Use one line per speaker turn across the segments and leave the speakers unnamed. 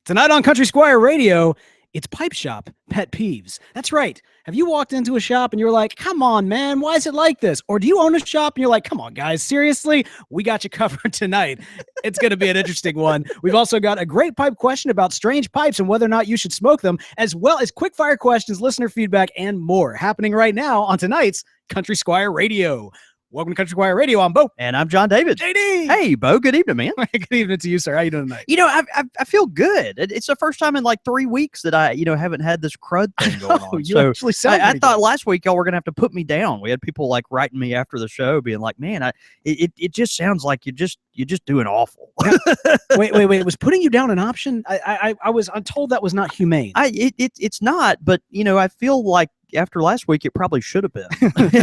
Tonight on Country Squire Radio, it's Pipe Shop Pet Peeves. That's right. Have you walked into a shop and you're like, come on, man, why is it like this? Or do you own a shop and you're like, come on, guys, seriously? We got you covered tonight. It's going to be an interesting one. We've also got a great pipe question about strange pipes and whether or not you should smoke them, as well as quick fire questions, listener feedback, and more happening right now on tonight's Country Squire Radio. Welcome to Country Squire Radio. I'm Beau.
And I'm John David.
JD.
Hey, Beau. Good evening, man.
Good evening to you, sir. How you doing tonight?
You know, I feel good. It's the first time in like 3 weeks that I, haven't had this crud thing going on.
You actually sound
I thought
good.
last week y'all were going to have to put me down. We had people like writing me after the show being like, man, it just sounds like you're just doing awful.
Wait. Was putting you down an option? I'm told that was not humane.
It's not, but, I feel like after last week, it probably should have been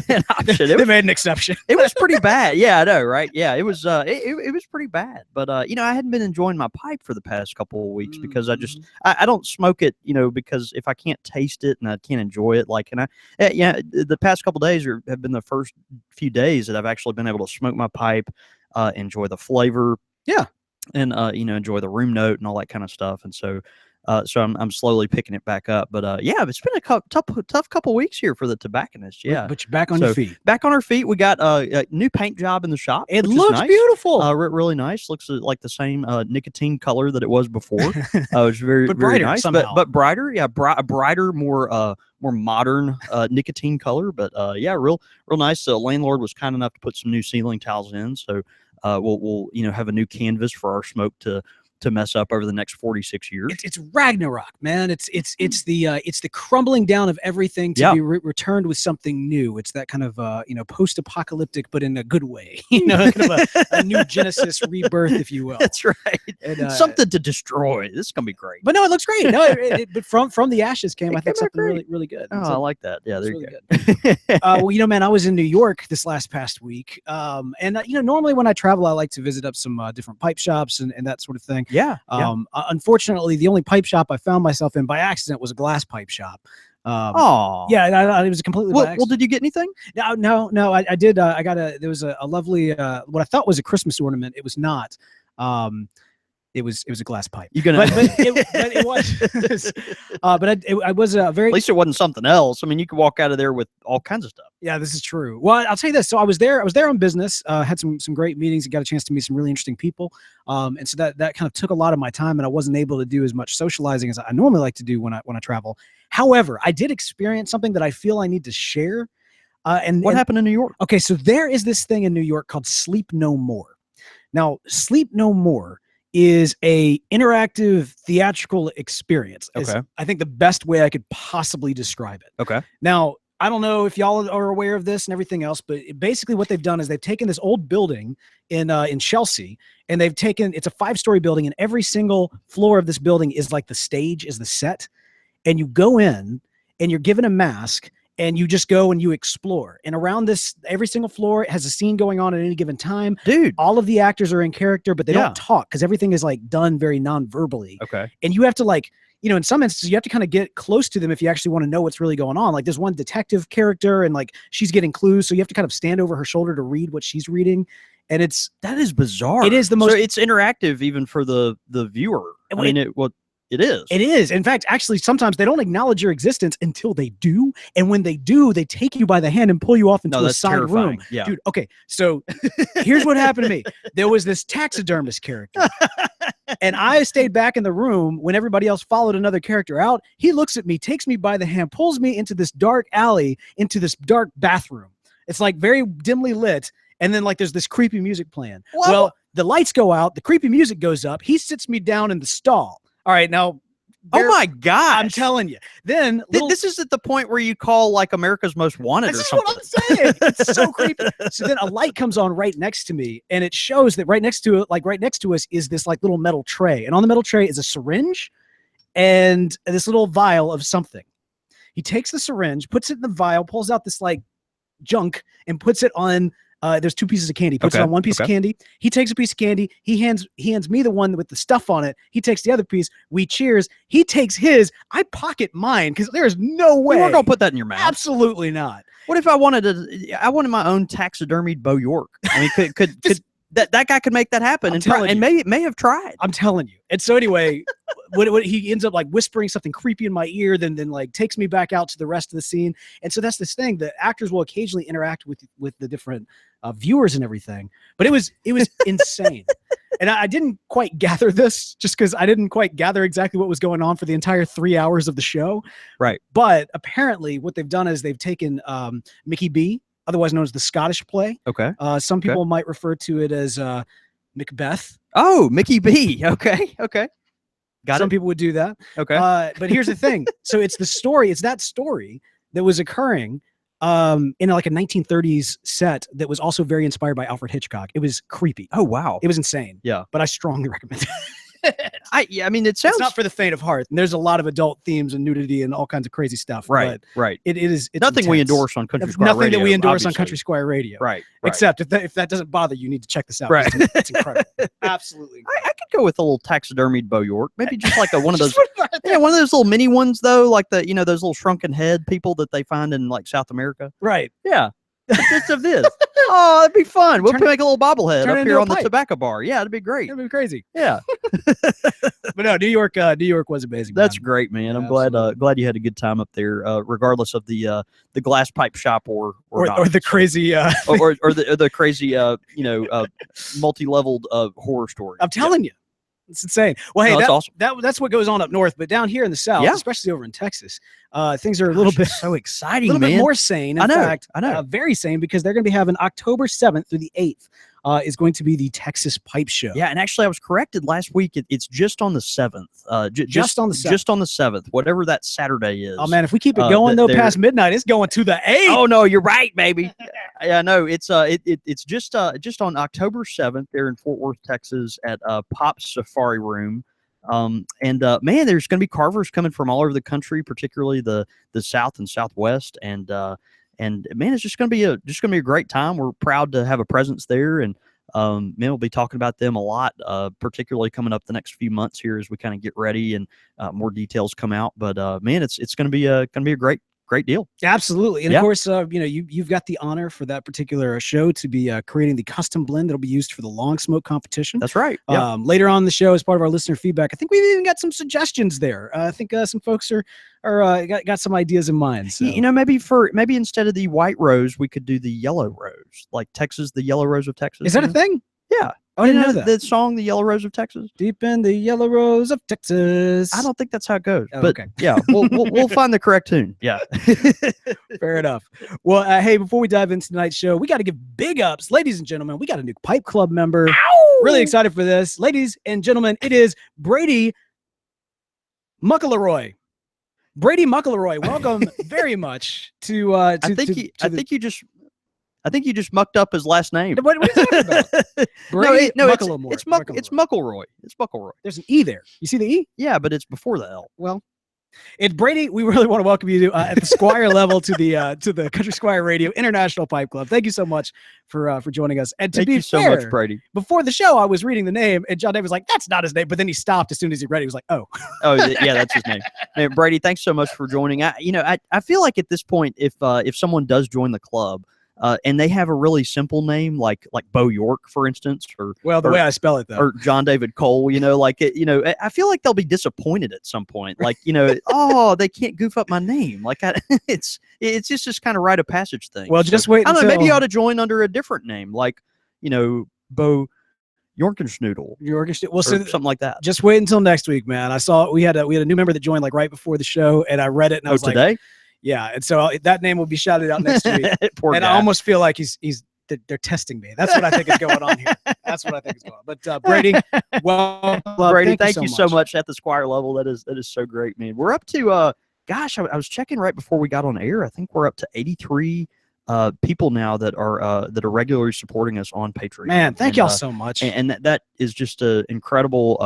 an option.
They made an exception.
It was pretty bad. Yeah, I know, right? Yeah, it was it was pretty bad. But I hadn't been enjoying my pipe for the past couple of weeks because I don't smoke it, because if I can't taste it and I can't enjoy it, the past couple of days have been the first few days that I've actually been able to smoke my pipe, enjoy the flavor, and enjoy the room note and all that kind of stuff. And so I'm slowly picking it back up, but it's been a tough couple of weeks here for the tobacconists. Yeah,
but you're back on your feet.
Back on our feet. We got a new paint job in the shop.
It looks
nice.
Beautiful.
Really nice. Looks like the same nicotine color that it was before. It was very
but
very
brighter
nice,
somehow.
but brighter. Yeah, a brighter, more modern nicotine color. But real nice. The landlord was kind enough to put some new ceiling tiles in, so we'll have a new canvas for our smoke to mess up over the next 46 years.
It's Ragnarok, man. It's the crumbling down of everything to be returned with something new. It's that kind of post-apocalyptic, but in a good way. Kind of a new Genesis rebirth, if you will.
That's right. And, something to destroy. This is gonna be great.
But no, it looks great. No, but from the ashes came, I think, something really, really good.
Oh, I like that. Yeah, there you
go. Well, man, I was in New York this past week, and normally when I travel, I like to visit up some different pipe shops and that sort of thing.
Yeah.
Unfortunately, the only pipe shop I found myself in by accident was a glass pipe shop.
Yeah,
it was completely by accident.
Well, did you get anything?
No, I did. There was a lovely, what I thought was a Christmas ornament. It was not. It was a glass pipe.
You're gonna,
but it was. I was very.
At least it wasn't something else. I mean, you could walk out of there with all kinds of stuff.
Yeah, this is true. Well, I'll tell you this. So I was there on business. Had some great meetings. Got a chance to meet some really interesting people. And so that kind of took a lot of my time, and I wasn't able to do as much socializing as I normally like to do when I travel. However, I did experience something that I feel I need to share.
What happened in New York?
Okay, so there is this thing in New York called Sleep No More. Now, Sleep No More is a interactive theatrical experience.
Okay.
I think the best way I could possibly describe it.
Okay.
Now, I don't know if y'all are aware of this and everything else, but basically what they've done is they've taken this old building in Chelsea, and it's a 5-story building, and every single floor of this building is like the stage, is the set. And you go in and you're given a mask, and you just go and you explore. And around this, every single floor has a scene going on at any given time.
Dude.
All of the actors are in character, but they don't talk because everything is like done very non-verbally.
Okay. And
you have to in some instances, you have to kind of get close to them if you actually want to know what's really going on. Like there's one detective character and like she's getting clues. So you have to kind of stand over her shoulder to read what she's reading. And that
is bizarre.
It is the most.
So it's interactive even for the viewer. It is.
It is. In fact, actually, sometimes they don't acknowledge your existence until they do. And when they do, they take you by the hand and pull you off into a side room.
Yeah.
Dude, okay. So here's what happened to me. There was this taxidermist character. And I stayed back in the room when everybody else followed another character out. He looks at me, takes me by the hand, pulls me into this dark alley, into this dark bathroom. It's like very dimly lit. And then like there's this creepy music playing.
What?
Well, the lights go out. The creepy music goes up. He sits me down in the stall. All right, now.
Oh my God!
I'm telling you. Then
this is at the point where you call like America's Most Wanted or something.
This is what I'm saying. It's so creepy. So then a light comes on right next to me, and it shows that right next to us is this like little metal tray, and on the metal tray is a syringe and this little vial of something. He takes the syringe, puts it in the vial, pulls out this like junk, and puts it on. There's 2 pieces of candy. Puts it on one piece of candy. He takes a piece of candy. He hands me the one with the stuff on it. He takes the other piece. We cheers. He takes his. I pocket mine because there's no way.
You weren't gonna put that in your mouth.
Absolutely not.
What if I wanted my own taxidermied Beau York? I mean, could that guy could make that happen, and may have tried.
I'm telling you. And so anyway, when he ends up like whispering something creepy in my ear, then like takes me back out to the rest of the scene. And so that's this thing that actors will occasionally interact with the different viewers and everything. But it was insane. And I didn't quite gather this just because I didn't quite gather exactly what was going on for the entire 3 hours of the show.
Right.
But apparently what they've done is they've taken Mickey B, otherwise known as the Scottish play.
Okay.
Some people might refer to it as Macbeth.
Oh, Mickey B. Okay. Got
Some
it.
people would do that.
Okay.
But here's the thing. So it's that story that was occurring in like a 1930s set that was also very inspired by Alfred Hitchcock. It was creepy.
Oh, wow.
It was insane.
Yeah.
But I strongly recommend it.
I mean, it sounds...
It's not for the faint of heart. And there's a lot of adult themes and nudity and all kinds of crazy stuff.
Right,
but
right.
It's
nothing
intense.
we endorse on Country Squire
Nothing
Radio,
that we endorse
obviously.
on Country Squire Radio.
Right.
Except if that doesn't bother you, you need to check this out.
Right.
It's incredible. Absolutely incredible.
I could go with a little taxidermied Beau York. Maybe just like one of those... Yeah, one of those little mini ones, though, like those little shrunken head people that they find in like South America.
Right.
Yeah. Just of this. Oh, that'd be fun. We'll make a little bobblehead up here on the
pipe.
tobacco bar. Yeah, it'd be great.
That'd be crazy.
Yeah.
But no, New York was amazing.
That's
man.
great, man. I'm
Absolutely.
glad you had a good time up there, regardless of the glass pipe shop or
the crazy
or the crazy multi-leveled horror story.
I'm telling you. It's insane. Well, hey,
No, that's awesome.
That's what goes on up north, but down here in the south,
Yeah.
especially over in Texas, things are a little bit
so exciting,
a little
man.
bit more sane. In fact,
I know.
Very sane, because they're going to be having October 7th through the 8th is going to be the Texas Pipe Show.
Yeah, and actually, I was corrected last week. It's just on the 7th.
Just on the 7th.
Just on the 7th, whatever that Saturday is.
Oh man, if we keep it going though past midnight, it's going to the 8th.
Oh no, you're right, baby. Yeah, no, it's just on October 7th there in Fort Worth, Texas, at Pop's Safari Room. Man, there's going to be carvers coming from all over the country, particularly the South and Southwest, and man, it's just going to be a great time. We're proud to have a presence there, and man, we'll be talking about them a lot, particularly coming up the next few months here as we kind of get ready and more details come out. But man, it's going to be a great deal.
Absolutely. And
Yeah.
of course, you've got the honor for that particular show to be creating the custom blend that'll be used for the long smoke competition.
That's right. Yeah.
Later on in the show, as part of our listener feedback, I think we've even got some suggestions there. I think some folks got some ideas in mind. So.
Maybe instead of the white rose, we could do the yellow rose, like Texas, the yellow rose of Texas.
Is that a thing?
Yeah.
Oh, I didn't know that.
The song, The Yellow Rose of Texas?
Deep in the yellow rose of Texas.
I don't think that's how it goes.
Oh,
but
okay.
yeah, we'll find the correct tune. Yeah.
Fair enough. Well, hey, before we dive into tonight's show, we got to give big ups. Ladies and gentlemen, we got a new Pipe Club member.
Ow!
Really excited for this. Ladies and gentlemen, it is Brady Muckleroy. Brady Muckleroy, welcome very much to
I think you just mucked up his last name.
What are you talking about? Brady Muckleroy.
It's Muckleroy. It's Muckleroy.
There's an E there. You see the E?
Yeah, but it's before the L.
Well, it's Brady. We really want to welcome you to, at the Squire level to the Country Squire Radio International Pipe Club. Thank you so much for joining us. And to
Thank
be
you so
fair,
much, Brady.
Before the show, I was reading the name, and John Dave was like, "That's not his name," but then he stopped as soon as he read it. He was like, "Oh,
yeah, that's his name." Man, Brady, thanks so much for joining. I feel like at this point, if someone does join the club, and they have a really simple name like Beau York, for instance, the
way I spell it though,
or John David Cole, I feel like they'll be disappointed at some point. Like, oh, they can't goof up my name. Like, it's just kind of rite of passage thing.
Well, just wait.
I don't know. Maybe you ought to join under a different name, like, Beau Yorkenschnoodle.
Well, so
something like that.
Just wait until next week, man. I saw we had a new member that joined like right before the show, and I read it and I was
today?
Like, yeah. And so that name will be shouted out next week.
Poor
and
guy.
I almost feel like they're testing me. That's what I think is going on here. That's what I think is going on. But Brady, well,
Brady, thank you so much at the Squire level. That is so great, man. We're up to gosh, I was checking right before we got on air. I think we're up to 83 people now that are regularly supporting us on Patreon.
Man, thank y'all so much.
And that is just an incredible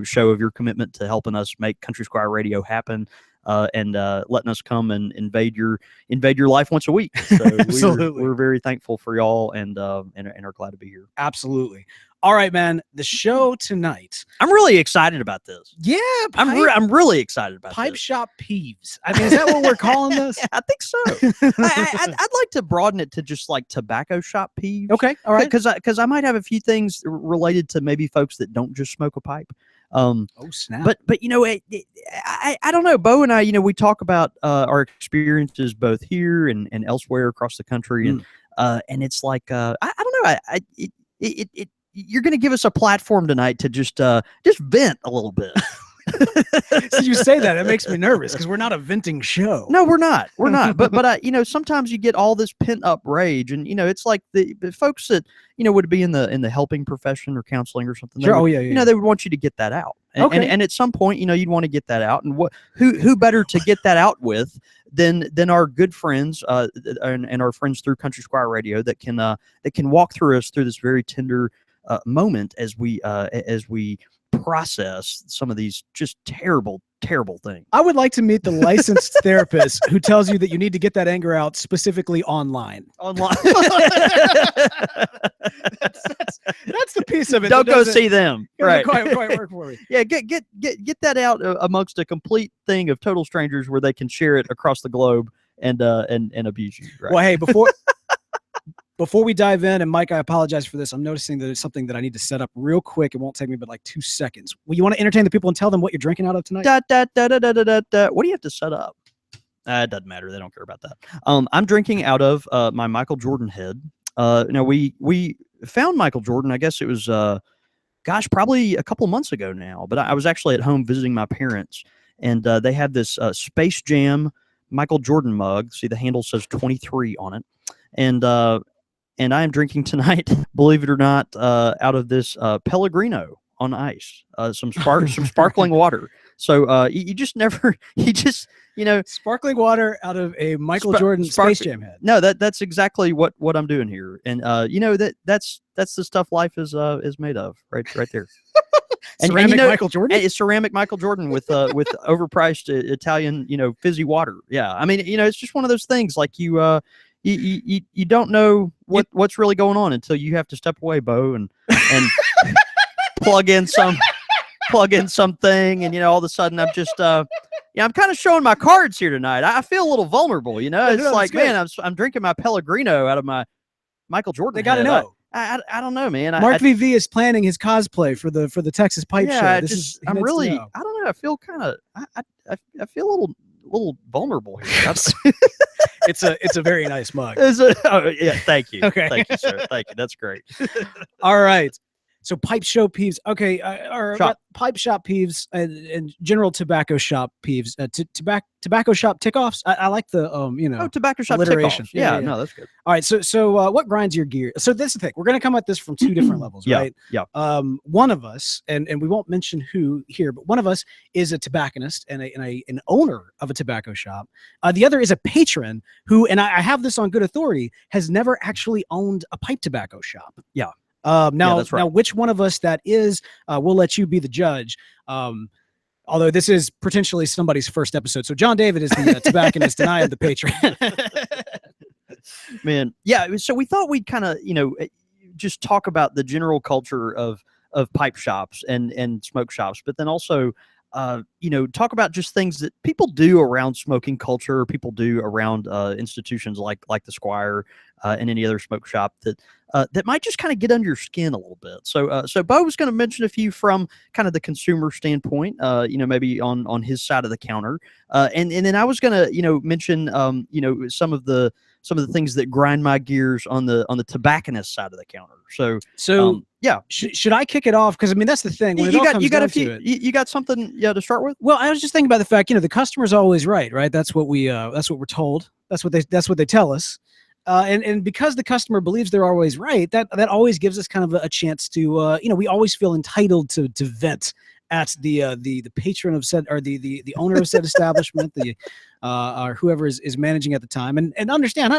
show of your commitment to helping us make Country Squire Radio happen. And letting us come and invade your life once a week. So
Absolutely.
we're very thankful for y'all and are glad to be here.
Absolutely. All right, man. The show tonight.
I'm really excited about this.
Yeah,
I'm really excited about
pipe
this.
shop peeves. I mean, is that what we're calling this?
Yeah, I think so. I'd like to broaden it to just like tobacco shop peeves.
Okay, all right.
Because I might have a few things related to maybe folks that don't just smoke a pipe.
Oh snap!
But you know, I don't know. Beau and I, you know, we talk about our experiences both here and elsewhere across the country, and it's like I don't know. You're going to give us a platform tonight to just vent a little bit.
So you say that, it makes me nervous because we're not a venting show.
No, we're not. We're not. But you know, sometimes you get all this pent up rage, and you know, it's like the folks that you know would be in the helping profession or counseling or something.
Sure.
Would, you know, they would want you to get that out. And at some point, you know, you'd want to get that out. And who better to get that out with than our good friends and our friends through Country Squire Radio that can walk through us through this very tender moment as we process some of these just terrible things.
I would like to meet the licensed therapist who tells you that you need to get that anger out specifically online. That's the piece of it.
Don't go see them. Right.
Quite work for me.
Yeah, get that out amongst a complete thing of total strangers where they can share it across the globe and abuse you. Right?
Well, hey, before we dive in, and Mike, I apologize for this. I'm noticing that it's something that I need to set up real quick. It won't take me but like 2 seconds. Well, you want to entertain the people and tell them what you're drinking out of tonight?
What do you have to set up? It doesn't matter. They don't care about that. I'm drinking out of my Michael Jordan head. Now we found Michael Jordan. I guess it was probably a couple months ago now. But I was actually at home visiting my parents, and they had this Space Jam Michael Jordan mug. See, the handle says 23 on it, and I am drinking tonight, believe it or not, out of this Pellegrino on ice, some sparkling water. So you just, you know,
sparkling water out of a Michael Jordan Space Jam head.
No, that's exactly what I'm doing here, and you know that's the stuff life is made of, right there.
Ceramic Michael Jordan.
It's ceramic Michael Jordan with overpriced Italian, you know, fizzy water. Yeah, I mean, you know, it's just one of those things like you don't know what's really going on until you have to step away, Beau, and plug in something, and you know, all of a sudden I'm just I'm kind of showing my cards here tonight. I feel a little vulnerable, you know. It's like, man, I'm drinking my Pellegrino out of my Michael Jordan.
They got to know.
I don't know, man.
Mark VV is planning his cosplay for the Texas Pipe Show.
I don't know. I feel kind of I feel a little vulnerable here.
It's a very nice mug.
Yeah, thank you.
Okay.
Thank you, sir. Thank you. That's great.
All right. So pipe show peeves. Okay. Pipe shop peeves and general tobacco shop peeves. Tobacco shop tickoffs. I like the
tobacco shop
alliteration.
Tickoffs. Yeah, no, that's good.
All right. So what grinds your gear? So that's the thing. We're gonna come at this from two different levels, right?
Yeah.
One of us, and we won't mention who here, but one of us is a tobacconist and an owner of a tobacco shop. The other is a patron who, and I have this on good authority, has never actually owned a pipe tobacco shop.
Yeah.
Now, which one of us that is, we'll let you be the judge. Although this is potentially somebody's first episode. So John David is the tobacconist and I am the patron.
Man. Yeah. So we thought we'd kind of, you know, just talk about the general culture of pipe shops and smoke shops, but then also, you know, talk about just things that people do around smoking culture, people do around institutions like the Squire and any other smoke shop that might just kind of get under your skin a little bit. So Beau was going to mention a few from kind of the consumer standpoint, you know, maybe on his side of the counter, and then I was going to, you know, mention you know, some of the things that grind my gears on the tobacconist side of the counter. So yeah,
should I kick it off? Because I mean, that's the thing. When
you got something to start with?
Well, I was just thinking about the fact, you know, the customer's always right? That's what we're told. That's what they tell us. And because the customer believes they're always right, that always gives us kind of a chance to, you know, we always feel entitled to vent at the patron of said, or the owner of said establishment, or whoever is managing at the time, and understand.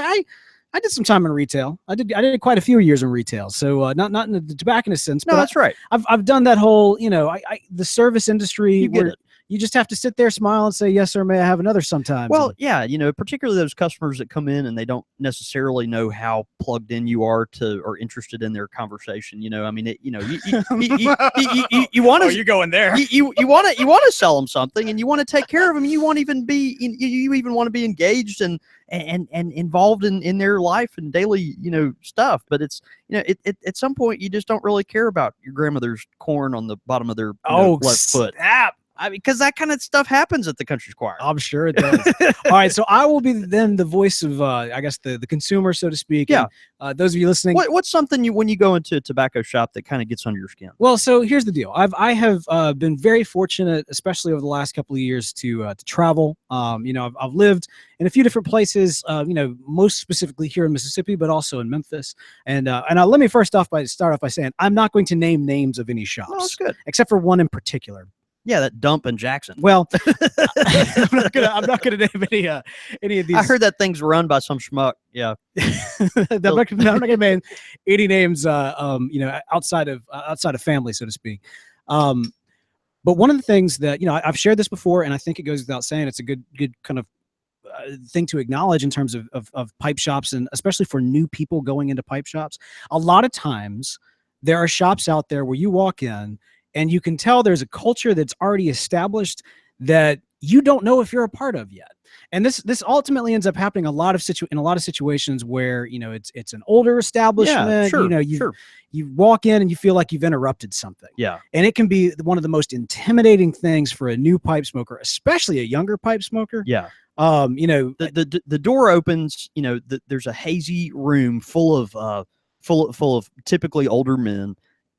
I did some time in retail. I did quite a few years in retail. So not in the tobacconist sense.
No,
but
that's right.
I've done that whole, you know, the service industry where you just have to sit there, smile, and say, yes, sir, may I have another sometimes.
Well, yeah, particularly those customers that come in and they don't necessarily know how plugged in you are or interested in their conversation. I mean, you want to,
you're going there.
you want to sell them something, and you want to take care of them. You want to even be, you even want to be engaged and involved in their life and daily, stuff. But it's, at some point you just don't really care about your grandmother's corn on the bottom of their left foot. I mean, because that kind of stuff happens at the Country Squire.
I'm sure it does. All right, so I will be then the voice of, I guess, the consumer, so to speak.
Yeah.
And, those of you listening,
what's something when you go into a tobacco shop that kind of gets under your skin?
Well, so here's the deal. I have been very fortunate, especially over the last couple of years, to travel. I've lived in a few different places. Most specifically here in Mississippi, but also in Memphis. And let me start off by saying I'm not going to name names of any shops.
Oh, that's good.
Except for one in particular.
Yeah, that dump in Jackson.
Well, I'm not gonna name any of these.
I heard that thing's run by some schmuck. Yeah,
I'm not gonna name any names. Outside of family, so to speak. But one of the things that I've shared this before, and I think it goes without saying, it's a good kind of thing to acknowledge in terms of pipe shops, and especially for new people going into pipe shops. A lot of times, there are shops out there where you walk in, and you can tell there's a culture that's already established that you don't know if you're a part of yet. And this ultimately ends up happening in a lot of situations where it's an older establishment.
Yeah, sure,
you walk in and you feel like you've interrupted something.
Yeah,
and it can be one of the most intimidating things for a new pipe smoker, especially a younger pipe smoker.
Yeah. The door opens. There's a hazy room full of typically older men.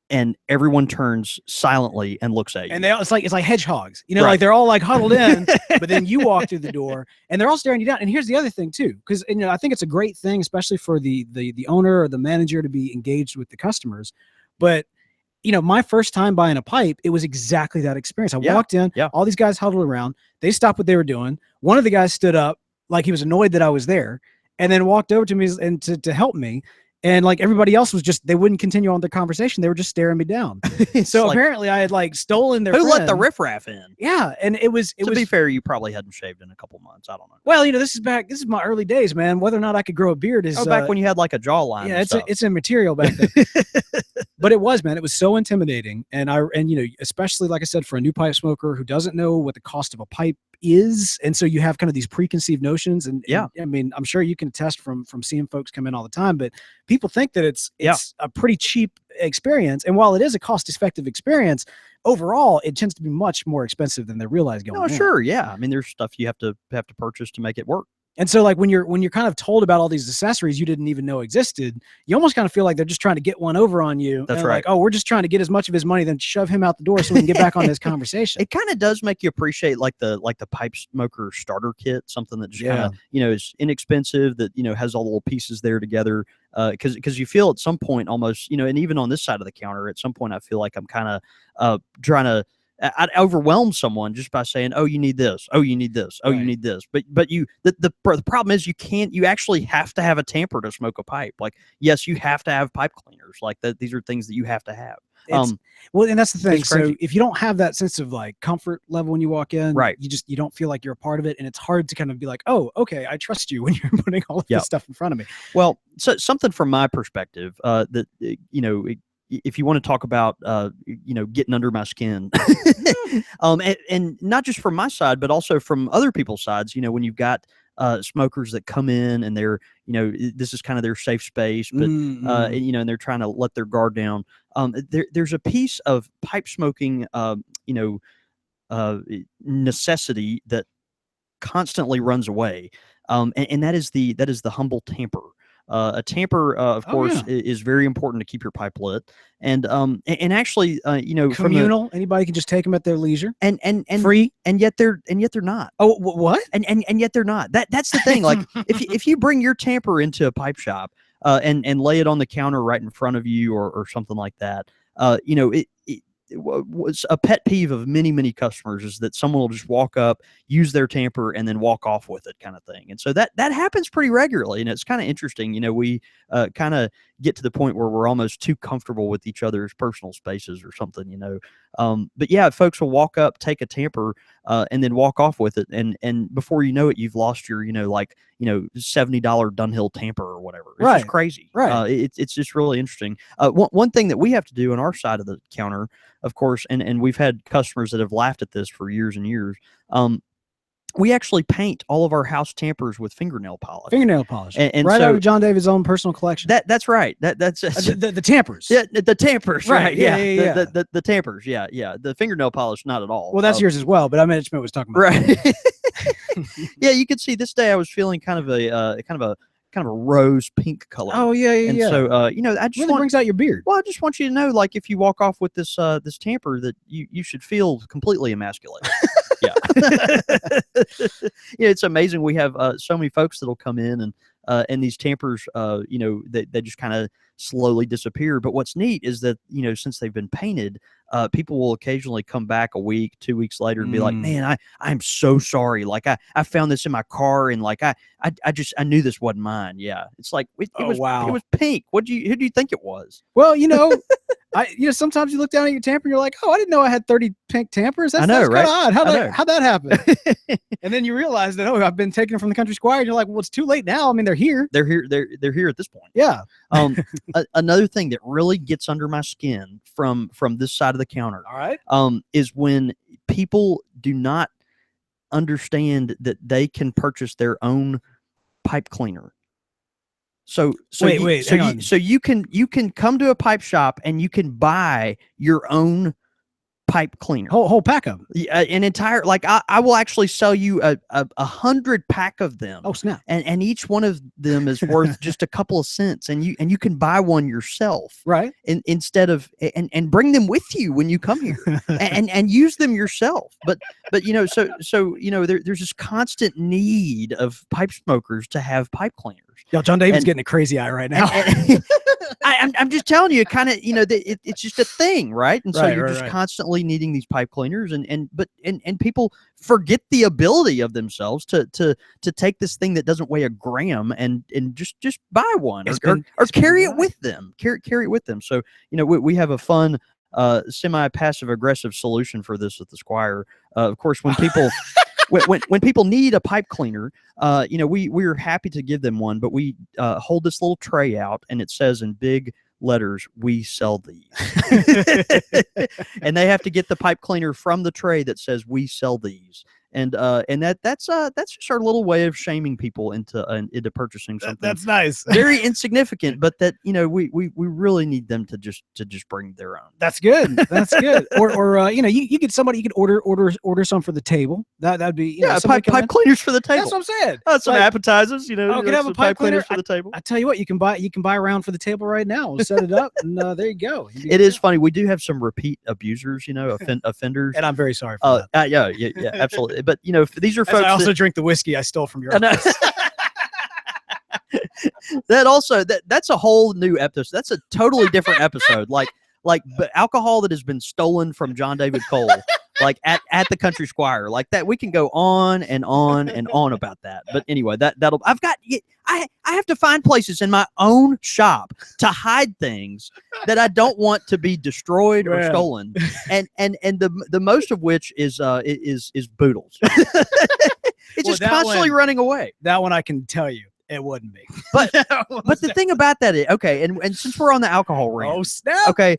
And everyone turns silently and looks at you.
And it's like hedgehogs,
right.
Like they're all like huddled in, but then you walk through the door and they're all staring you down. And here's the other thing too, because I think it's a great thing, especially for the owner or the manager to be engaged with the customers. But my first time buying a pipe, it was exactly that experience. I walked in, all these guys huddled around. They stopped what they were doing. One of the guys stood up like he was annoyed that I was there, and then walked over to me and to help me. And like everybody else was they wouldn't continue on their conversation. They were just staring me down. So apparently I had stolen their
friend.
Who
let the riffraff in?
Yeah. And it was,
to be fair, you probably hadn't shaved in a couple months. I don't know.
Well, this is my early days, man. Whether or not I could grow a beard is
back when you had like a jawline.
Yeah, it's immaterial back then. But it was, man, it was so intimidating. And especially like I said, for a new pipe smoker who doesn't know what the cost of a pipe is, and so you have kind of these preconceived notions, and I mean, I'm sure you can attest from seeing folks come in all the time, but people think that it's a pretty cheap experience, and while it is a cost-effective experience, overall it tends to be much more expensive than they realize going in.
Sure, yeah. I mean, there's stuff you have to purchase to make it work.
And so like when you're kind of told about all these accessories you didn't even know existed, you almost kind of feel like they're just trying to get one over on you.
That's right.
Like, oh, we're just trying to get as much of his money, then shove him out the door so we can get back on this conversation.
It kind of does make you appreciate like the pipe smoker starter kit, something that just kind of, is inexpensive, that, has all the little pieces there together. Because you feel at some point almost, and even on this side of the counter, at some point I feel like I'm kind of trying to, I'd overwhelm someone just by saying, "Oh, you need this. Oh, you need this. Oh, you need this." But the problem is you actually have to have a tamper to smoke a pipe. Like, yes, you have to have pipe cleaners. Like that, these are things that you have to have.
Well, and that's the thing. So if you don't have that sense of like comfort level when you walk in,
right,
you don't feel like you're a part of it, and it's hard to kind of be like, "Oh, okay, I trust you," when you're putting all of this stuff in front of me.
Well, so something from my perspective, that if you want to talk about, getting under my skin, and not just from my side, but also from other people's sides, when you've got smokers that come in and they're, this is kind of their safe space, but, and they're trying to let their guard down. There's a piece of pipe smoking, necessity that constantly runs away. And that is the humble tamper. A tamper, of course, is very important to keep your pipe lit, and actually,
communal. Anybody can just take them at their leisure,
and
free,
and yet they're not.
Oh, what?
And yet they're not. That's the thing. Like if you bring your tamper into a pipe shop, and lay it on the counter right in front of you, or something like that, was a pet peeve of many customers is that someone will just walk up, use their tamper, and then walk off with it, kind of thing. And so that happens pretty regularly, and it's kind of interesting. We kind of get to the point where we're almost too comfortable with each other's personal spaces or something. But yeah, folks will walk up, take a tamper, and then walk off with it, and before you know it, you've lost your $70 Dunhill tamper or whatever. It's just crazy. Right. It's just really interesting. One thing that we have to do on our side of the counter, of course, and we've had customers that have laughed at this for years and years. We actually paint all of our house tampers with fingernail polish. And
right
so,
out of John David's own personal collection.
That's right. That's
the tampers.
Yeah, the tampers. Right.
Yeah.
The tampers. Yeah. The fingernail polish, not at all.
Well, that's yours as well, but I management was talking about.
Right. Yeah, you could see this day I was feeling kind of a rose pink color.
Oh yeah.
And so I just
really brings out your beard.
Well, I just want you to know, like, if you walk off with this tamper, that you should feel completely emasculated. Yeah. It's amazing. We have so many folks that'll come in and these tampers, they just kind of slowly disappear. But what's neat is that, since they've been painted, people will occasionally come back a week, 2 weeks later and be like, man, I'm so sorry. Like I found this in my car and like I knew this wasn't mine. Yeah. It's like, it was pink. Who do you think it was?
Well, sometimes you look down at your tamper and you're like, oh, I didn't know I had 30 pink tampers. That's
right?
Kind of odd. How'd that happen? And then you realize that, I've been taking them from the Country Squire. And you're like, well, it's too late now. I mean, they're here.
They're here. They're here at this point.
Yeah.
Another thing that really gets under my skin from this side of the counter,
all right,
is when people do not understand that they can purchase their own pipe cleaner. So you can come to a pipe shop and you can buy your own pipe cleaner,
whole pack of them.
An entire, like I will actually sell you a 100 pack of them.
Oh snap!
And each one of them is worth just a couple of cents, and you can buy one yourself,
right?
Instead of and bring them with you when you come here, and use them yourself. But there's this constant need of pipe smokers to have pipe cleaners.
Yo, John David's getting a crazy eye right now.
I'm just telling you, kind of, it's just a thing, right? And so you're just constantly needing these pipe cleaners, and people forget the ability of themselves to take this thing that doesn't weigh a gram and just buy one or carry it with them. Carry it with them. So we have a fun semi-passive aggressive solution for this at the Squire. Of course, when people when people need a pipe cleaner, we're happy to give them one, but we hold this little tray out and it says in big letters, "We sell these." And they have to get the pipe cleaner from the tray that says "We sell these." And that's just our little way of shaming people into purchasing something.
That's nice.
Very insignificant, but that we really need them to just bring their own.
That's good. That's good. Or you get somebody, you could order some for the table. That'd be
pipe cleaners for the table.
That's what I'm saying.
Some appetizers.
Can have a pipe cleaner
for the table.
I tell you what, you can buy a round for the table right now. We'll set it up, and there you go.
It is funny. We do have some repeat abusers, offenders,
and I'm very sorry for
that. Yeah, absolutely. But these are folks.
I also drink the whiskey I stole from your office.
That's a whole new episode. That's a totally different episode. Like alcohol that has been stolen from John David Cole, like at the Country Squire, like that. We can go on and on and on about that. But anyway, I have to find places in my own shop to hide things that I don't want to be destroyed or stolen, and the most of which is boodles. It's just constantly running away.
That one I can tell you. It wouldn't be.
But the thing about that is, okay, and since we're on the alcohol rant,
oh snap,
okay,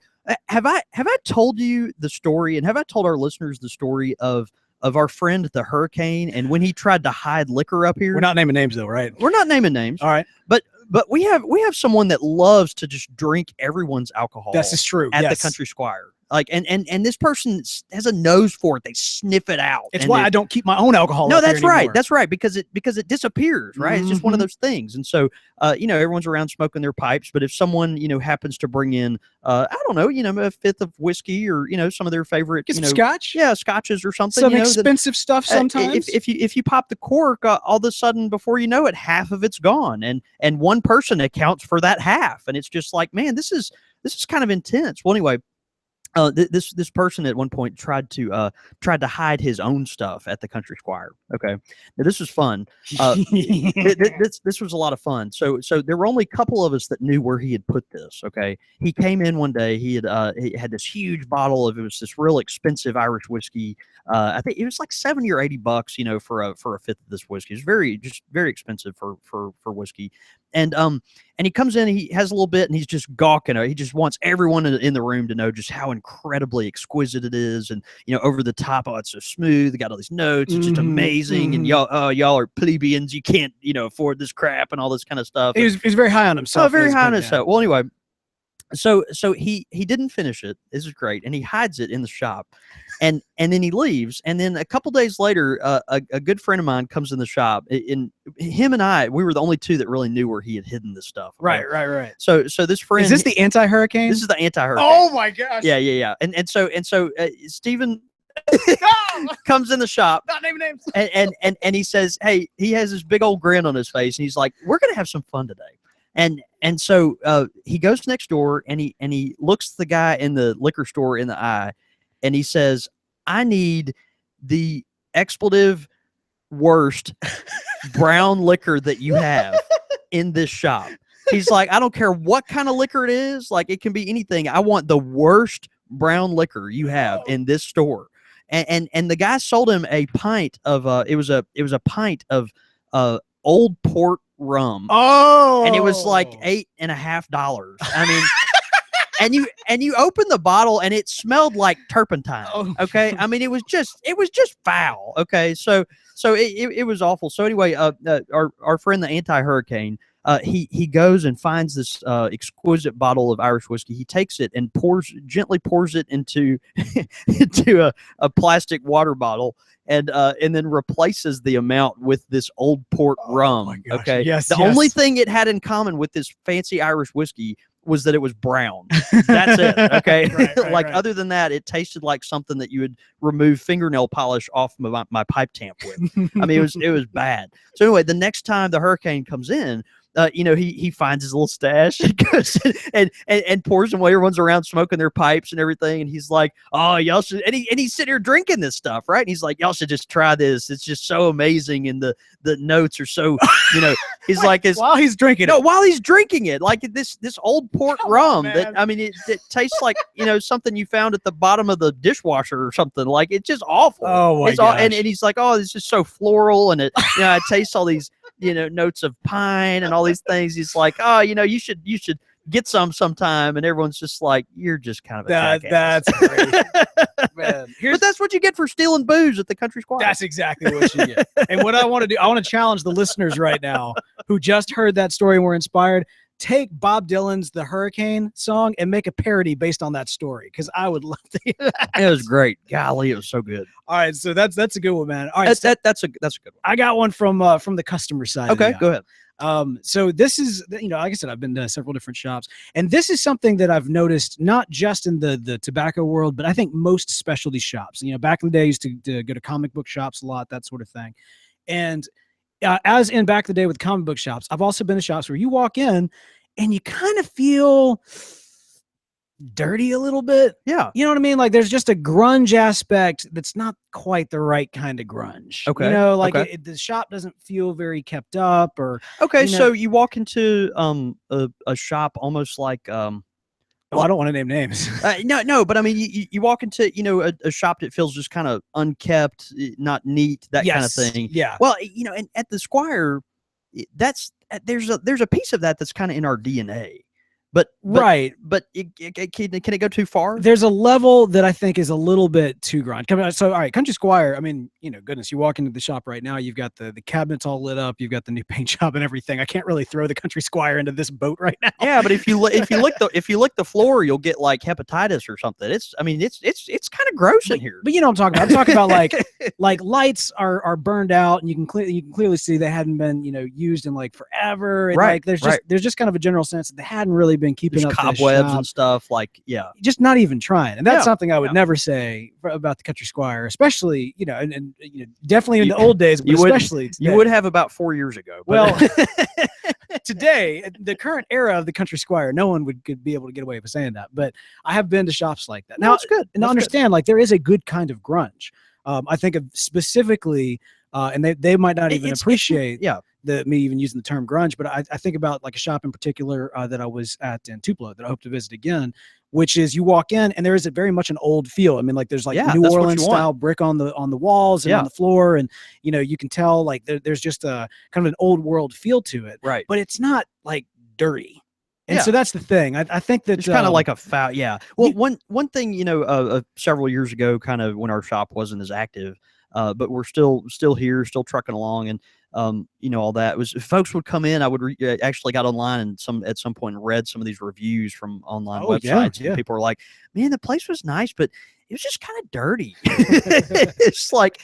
have I told you the story, and have I told our listeners the story of our friend the Hurricane and when he tried to hide liquor up here?
We're not naming names though, right?
We're not naming names.
All right.
But we have someone that loves to just drink everyone's alcohol.
This is true.
At the Country Squire. Like, and this person has a nose for it. They sniff it out.
It's why I don't keep my own alcohol.
No, that's right. That's right. Because it disappears, right? It's just one of those things. And so, everyone's around smoking their pipes. But if someone, happens to bring in, I don't know, a fifth of whiskey or, some of their favorite,
scotch.
Yeah, scotches or something.
Some expensive stuff sometimes.
If you pop the cork, all of a sudden, before you know it, half of it's gone. And one person accounts for that half. And it's just like, man, this is kind of intense. Well, anyway, this person at one point tried to hide his own stuff at the Country Squire. Okay, now this was fun. This was a lot of fun. So there were only a couple of us that knew where he had put this. Okay, he came in one day. He had this huge bottle of, it was this real expensive Irish whiskey. I think it was like $70 or $80, you know, for a fifth of this whiskey. It's very expensive for whiskey. And he comes in, he has a little bit, and he's just gawking. He just wants everyone in the room to know just how incredibly exquisite it is, and you know, over the top. Oh, it's so smooth. It got all these notes. It's just amazing. And y'all are plebeians. You can't, you know, afford this crap and all this kind of stuff.
He was very high on himself.
Oh, very high on himself. Well, anyway. So he didn't finish it. This is great, and he hides it in the shop, and then he leaves. And then a couple days later, a good friend of mine comes in the shop. And him and I, we were the only two that really knew where he had hidden this stuff.
Okay? Right.
So this friend,
is this the anti-hurricane?
This is the anti-hurricane.
Oh my gosh!
Yeah. And so Stephen comes in the shop.
Not naming names.
And he says, hey, he has this big old grin on his face, and he's like, we're gonna have some fun today. And so he goes next door, and he looks the guy in the liquor store in the eye, and he says, I need the expletive worst brown liquor that you have in this shop. He's like, I don't care what kind of liquor it is. Like, it can be anything. I want the worst brown liquor you have in this store. And the guy sold him a pint of it was a pint of Old Port rum.
Oh,
and it was like $8.50. I mean, and you open the bottle, and it smelled like turpentine.
Oh.
Okay, I mean, it was just foul. Okay, so it was awful. So anyway, our friend the anti-hurricane, he goes and finds this exquisite bottle of Irish whiskey. He takes it and gently pours it into into a plastic water bottle, and then replaces the amount with this Old Port rum.
My gosh.
Okay,
Yes.
The only thing it had in common with this fancy Irish whiskey was that it was brown. That's it. Okay,
right.
Other than that, it tasted like something that you would remove fingernail polish off my pipe tamp with. I mean, it was bad. So anyway, the next time the hurricane comes in, you know, he finds his little stash and goes and pours them while everyone's around smoking their pipes and everything. And he's like, oh, y'all should, and he's sitting here drinking this stuff, right? And he's like, y'all should just try this. It's just so amazing. And the notes are so, you know, he's like,
while he's drinking
it. While he's drinking it, like this Old Port rum
man.
that, I mean, it tastes like, you know, something you found at the bottom of the dishwasher or something. Like, it's just awful.
Oh my gosh.
And he's like, oh, this is so floral. And it, you know, I taste all these, you know, notes of pine and all these things. He's like, oh, you know, you should get some sometime. And everyone's just like, you're just kind of a jackass.
That's great. Man,
but that's what you get for stealing booze at the Country Squire.
That's exactly what you get. And what I want to do, I want to challenge the listeners right now who just heard that story and were inspired. Take Bob Dylan's The Hurricane song and make a parody based on that story, because I would love to hear that.
It was great. Golly, it was so good.
All right, so that's a good one, man. All right,
that's a good one.
I got one from the customer side.
Okay, go ahead.
So this is, you know, like I said, I've been to several different shops, and this is something that I've noticed not just in the tobacco world, but I think most specialty shops. You know, back in the day, I used to go to comic book shops a lot, that sort of thing. And as in back in the day with comic book shops, I've also been to shops where you walk in and you kind of feel dirty a little bit.
Yeah.
You know what I mean? Like, there's just a grunge aspect that's not quite the right kind of grunge.
Okay.
You know, like
okay.
the shop doesn't feel very kept up, or
okay.
You know,
so you walk into a shop almost like
oh, I don't want to name names.
No, but I mean, you walk into, you know, a shop that feels just kind of unkept, not neat, that kind of thing.
Yeah.
Well, you know, and at the Squire, there's a piece of that that's kind of in our DNA. But
right.
But can it go too far?
There's a level that I think is a little bit too grunge. So, all right, Country Squire, I mean, you know, goodness, you walk into the shop right now, you've got the cabinets all lit up, you've got the new paint job and everything. I can't really throw the Country Squire into this boat right now.
Yeah, but if you lick the floor, you'll get like hepatitis or something. It's kind of gross in here.
But you know what I'm talking about. I'm talking about like lights are burned out, and you can clearly see they hadn't been, you know, used in like forever. And
right.
Like there's just kind of a general sense that they hadn't really been been keeping
There's
up this
cobwebs
shop.
and stuff. Like, yeah,
Just not even trying. And that's
Yeah,
something I would
yeah.
never say about the Country Squire, especially, and definitely in
You-
the old days, but
you would-
especially today.
you would have about 4 years ago. But
Well, today, the current era of the Country Squire, no one could be able to get away with saying that. But I have been to shops like that.
no,
Now,
it's good.
and
That's
understand, like, there is a good kind of grunge. I think of specifically, and they might not
good.
even
It's-
appreciate
yeah.
me even using the term grunge, but I think about like a shop in particular that I was at in Tupelo that I hope to visit again, which is you walk in and there is very much an old feel. I mean, like there's like
Yeah,
New
that's what
Orleans
you want.
style brick on the walls and
Yeah.
on the floor, and you can tell like there's just a kind of an old world feel to it,
Right.
but it's not like dirty. And
Yeah.
so that's the thing. I think that
It's kind of like a foul. Yeah. Well, one thing, several years ago, kind of when our shop wasn't as active, but we're still here, still trucking along, and all that was if folks would come in. I would actually got online and at some point read some of these reviews from online websites, and people were like, "Man, the place was nice, but it was just kind of dirty." It's like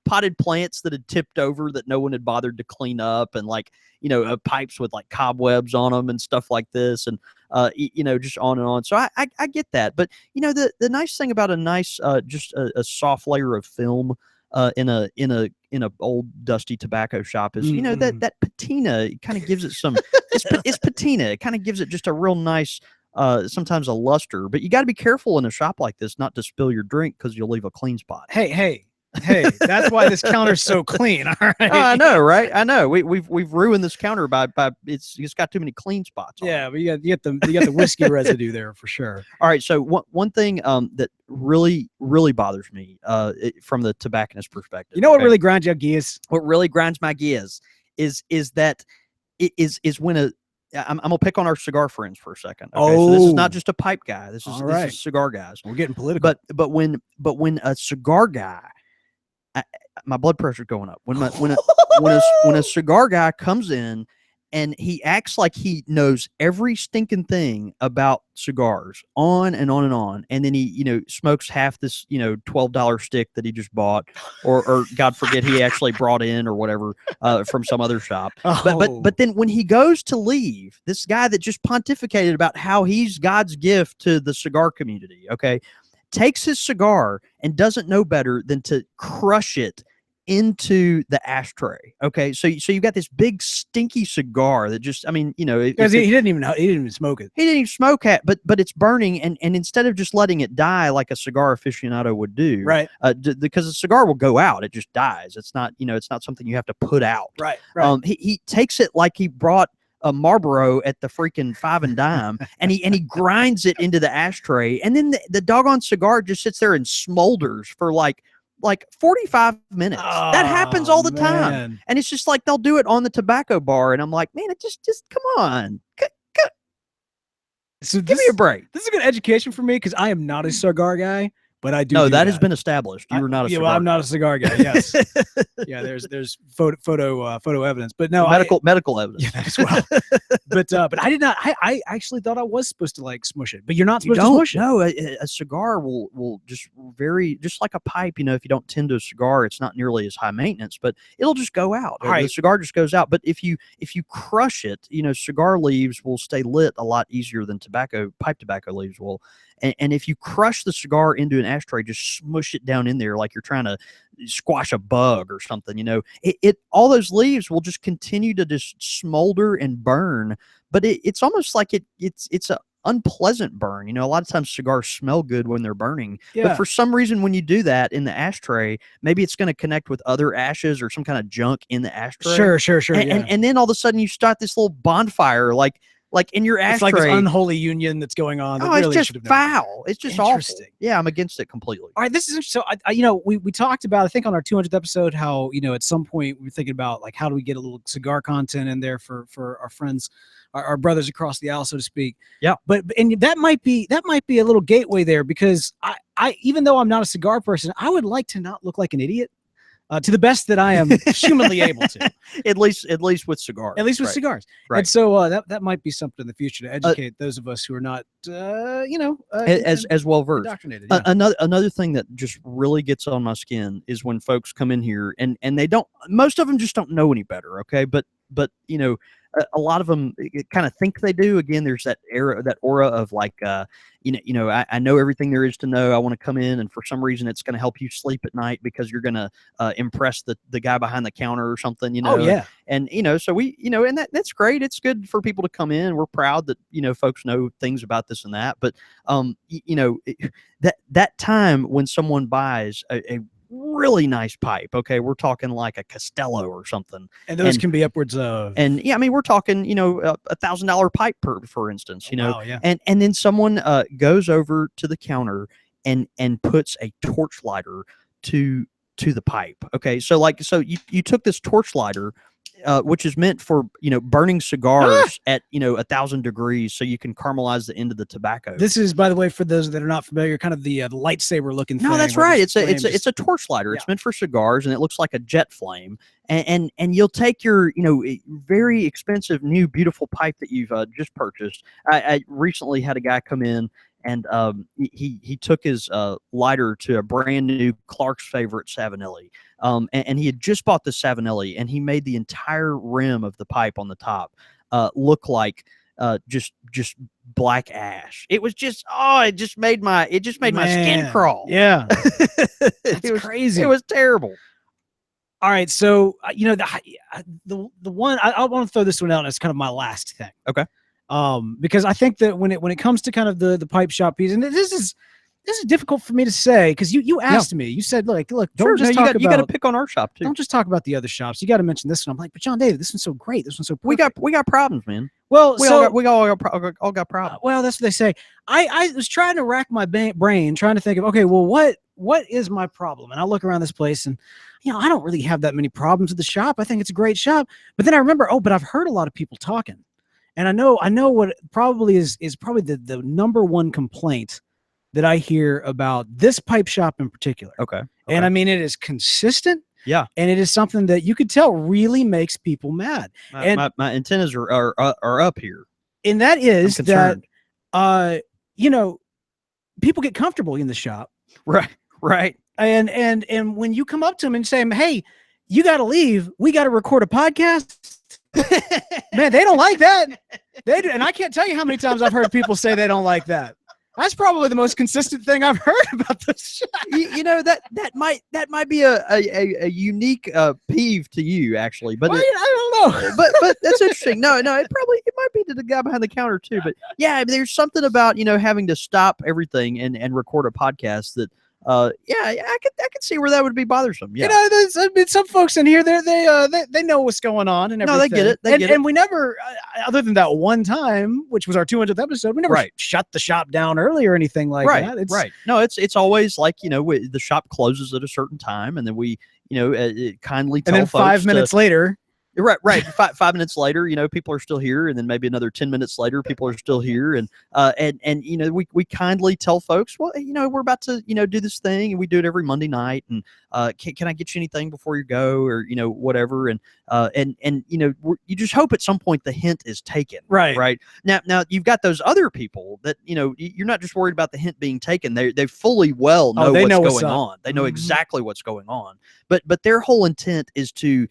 potted plants that had tipped over that no one had bothered to clean up, and like pipes with like cobwebs on them and stuff like this, and just on and on. So I get that, but the nice thing about a nice just a soft layer of film in a old dusty tobacco shop is that patina kind of gives it some it's patina. It kind of gives it just a real nice sometimes a luster, but you got to be careful in a shop like this not to spill your drink because you'll leave a clean spot.
Hey, that's why this counter's so clean. All right.
I know, right? I know. We've ruined this counter by it's got too many clean spots on it.
Yeah, but you got the whiskey residue there for sure.
All right, so one thing that really bothers me from the tobacconist perspective.
You know what really grinds your gears?
What really grinds my gears is that when I'm gonna pick on our cigar friends for a second. Okay, so this is not just a pipe guy. This is cigar guys.
We're getting political.
But when a cigar guy, my blood pressure's going up. When a cigar guy comes in and he acts like he knows every stinking thing about cigars, on and on and on, and then he smokes half this $12 stick that he just bought, or God forbid he actually brought in or whatever from some other shop. But then when he goes to leave, this guy that just pontificated about how he's God's gift to the cigar community, okay, takes his cigar and doesn't know better than to crush it into the ashtray. Okay, so you've got this big stinky cigar that just,
because he didn't even smoke it.
He didn't even smoke it, but it's burning, and instead of just letting it die like a cigar aficionado would do,
right?
Because a cigar will go out, it just dies. It's not something you have to put out,
right?
He takes it like he brought a Marlboro at the freaking 5 and dime, and he grinds it into the ashtray, and then the doggone cigar just sits there and smolders for like 45 minutes. That happens all the time, and it's just like they'll do it on the tobacco bar, and I'm like, man, it just come on,
so
give me a break.
This is a good education for me because I am not a cigar guy. But I do.
No, that has been established. You are not a cigar.
Well, I'm not a cigar guy. Yes. Yeah. There's photo evidence, but no
medical evidence.
Yeah, as well. but I did not. I actually thought I was supposed to like smush it, but you're not supposed to smush it.
No, a cigar will just like a pipe. If you don't tend to a cigar, it's not nearly as high maintenance, but it'll just go out. The cigar just goes out. But if you crush it, cigar leaves will stay lit a lot easier than pipe tobacco leaves will. And if you crush the cigar into an ashtray, just smush it down in there like you're trying to squash a bug or something, all those leaves will just continue to just smolder and burn. But it's almost like it's a unpleasant burn. A lot of times cigars smell good when they're burning, but for some reason when you do that in the ashtray, maybe it's going to connect with other ashes or some kind of junk in the ashtray.
Sure.
And then all of a sudden you start this little bonfire like in your ashtray.
It's like this unholy union that's going on.
Oh, it's just foul. It's just
interesting.
Awful. Yeah, I'm against it completely.
All right, this is interesting. So, we talked about, I think on our 200th episode, how at some point we were thinking about like how do we get a little cigar content in there for our friends, our brothers across the aisle, so to speak.
Yeah.
But that might be a little gateway there because I even though I'm not a cigar person, I would like to not look like an idiot. To the best that I am humanly able to,
at least with cigars.
At least with cigars, right? And so that might be something in the future to educate those of us who are not,
as well versed.
Indoctrinated. Yeah.
Another thing that just really gets on my skin is when folks come in here and they don't. Most of them just don't know any better. Okay, but a lot of them kind of think they do. Again, there's that aura of like, I know everything there is to know. I want to come in, and for some reason, it's going to help you sleep at night because you're going to impress the guy behind the counter or something.
Oh yeah.
And so we, and that's great. It's good for people to come in. We're proud that folks know things about this and that. But that time when someone buys a really nice pipe, okay, we're talking like a Castello or something,
and those can be upwards of,
and yeah, I mean, we're talking $1,000 pipe for instance,
wow, yeah.
and then someone goes over to the counter and puts a torch lighter to the pipe. Okay, so you took this torch lighter, which is meant for burning cigars at 1,000 degrees, so you can caramelize the end of the tobacco.
This is, by the way, for those that are not familiar, kind of the lightsaber looking thing.
No, that's right. It's a torch lighter. It's meant for cigars, and it looks like a jet flame. And you'll take your very expensive new beautiful pipe that you've just purchased. I recently had a guy come in, and he took his lighter to a brand new Clark's favorite Savinelli. And he had just bought the Savinelli, and he made the entire rim of the pipe on the top look like just black ash. It was just it just made my skin crawl.
Yeah, it was crazy.
It was terrible.
All right, so the one I want to throw this one out as kind of my last thing.
Okay.
Because I think that when it comes to kind of the pipe shop piece, and this is difficult for me to say because you asked me, you said, look, don't just talk about,
you got to pick on our shop too.
Don't just talk about the other shops. You got to mention this one. I'm like, but John David, this one's so great. This one's so perfect.
We got problems, man.
Well,
we all got problems.
Well, that's what they say. I was trying to rack my brain, trying to think of, okay, well, what is my problem? And I look around this place, and I don't really have that many problems with the shop. I think it's a great shop. But then I remember, but I've heard a lot of people talking. And I know what probably is probably the number one complaint that I hear about this pipe shop in particular.
Okay.
And I mean, it is consistent.
Yeah.
And it is something that you could tell really makes people mad.
My antennas are up here.
And that is that, people get comfortable in the shop.
Right.
And when you come up to them and say, hey, you got to leave, we got to record a podcast. Man, they don't like that. They do, and I can't tell you how many times I've heard people say they don't like that. That's probably the most consistent thing I've heard about this shop.
That might be a unique peeve to you, actually. But
I don't know.
But that's interesting. No, it might be to the guy behind the counter too. But yeah, there's something about having to stop everything and record a podcast that. I could see where that would be bothersome. Yeah,
some folks in here, they know what's going on and everything.
No, they get it.
And we never, other than that one time, which was our 200th episode, we never shut the shop down early or anything like that.
Right. No, it's always like the shop closes at a certain time, and then we kindly tell
and then
folks
5 minutes later.
Right. 5 minutes later, people are still here, and then maybe another 10 minutes later, people are still here, and we kindly tell folks, well, we're about to do this thing, and we do it every Monday night, and can I get you anything before you go, or whatever, and you just hope at some point the hint is taken. Right. Now you've got those other people that you're not just worried about the hint being taken; they fully well know what's going on. They know exactly what's going on, but their whole intent is to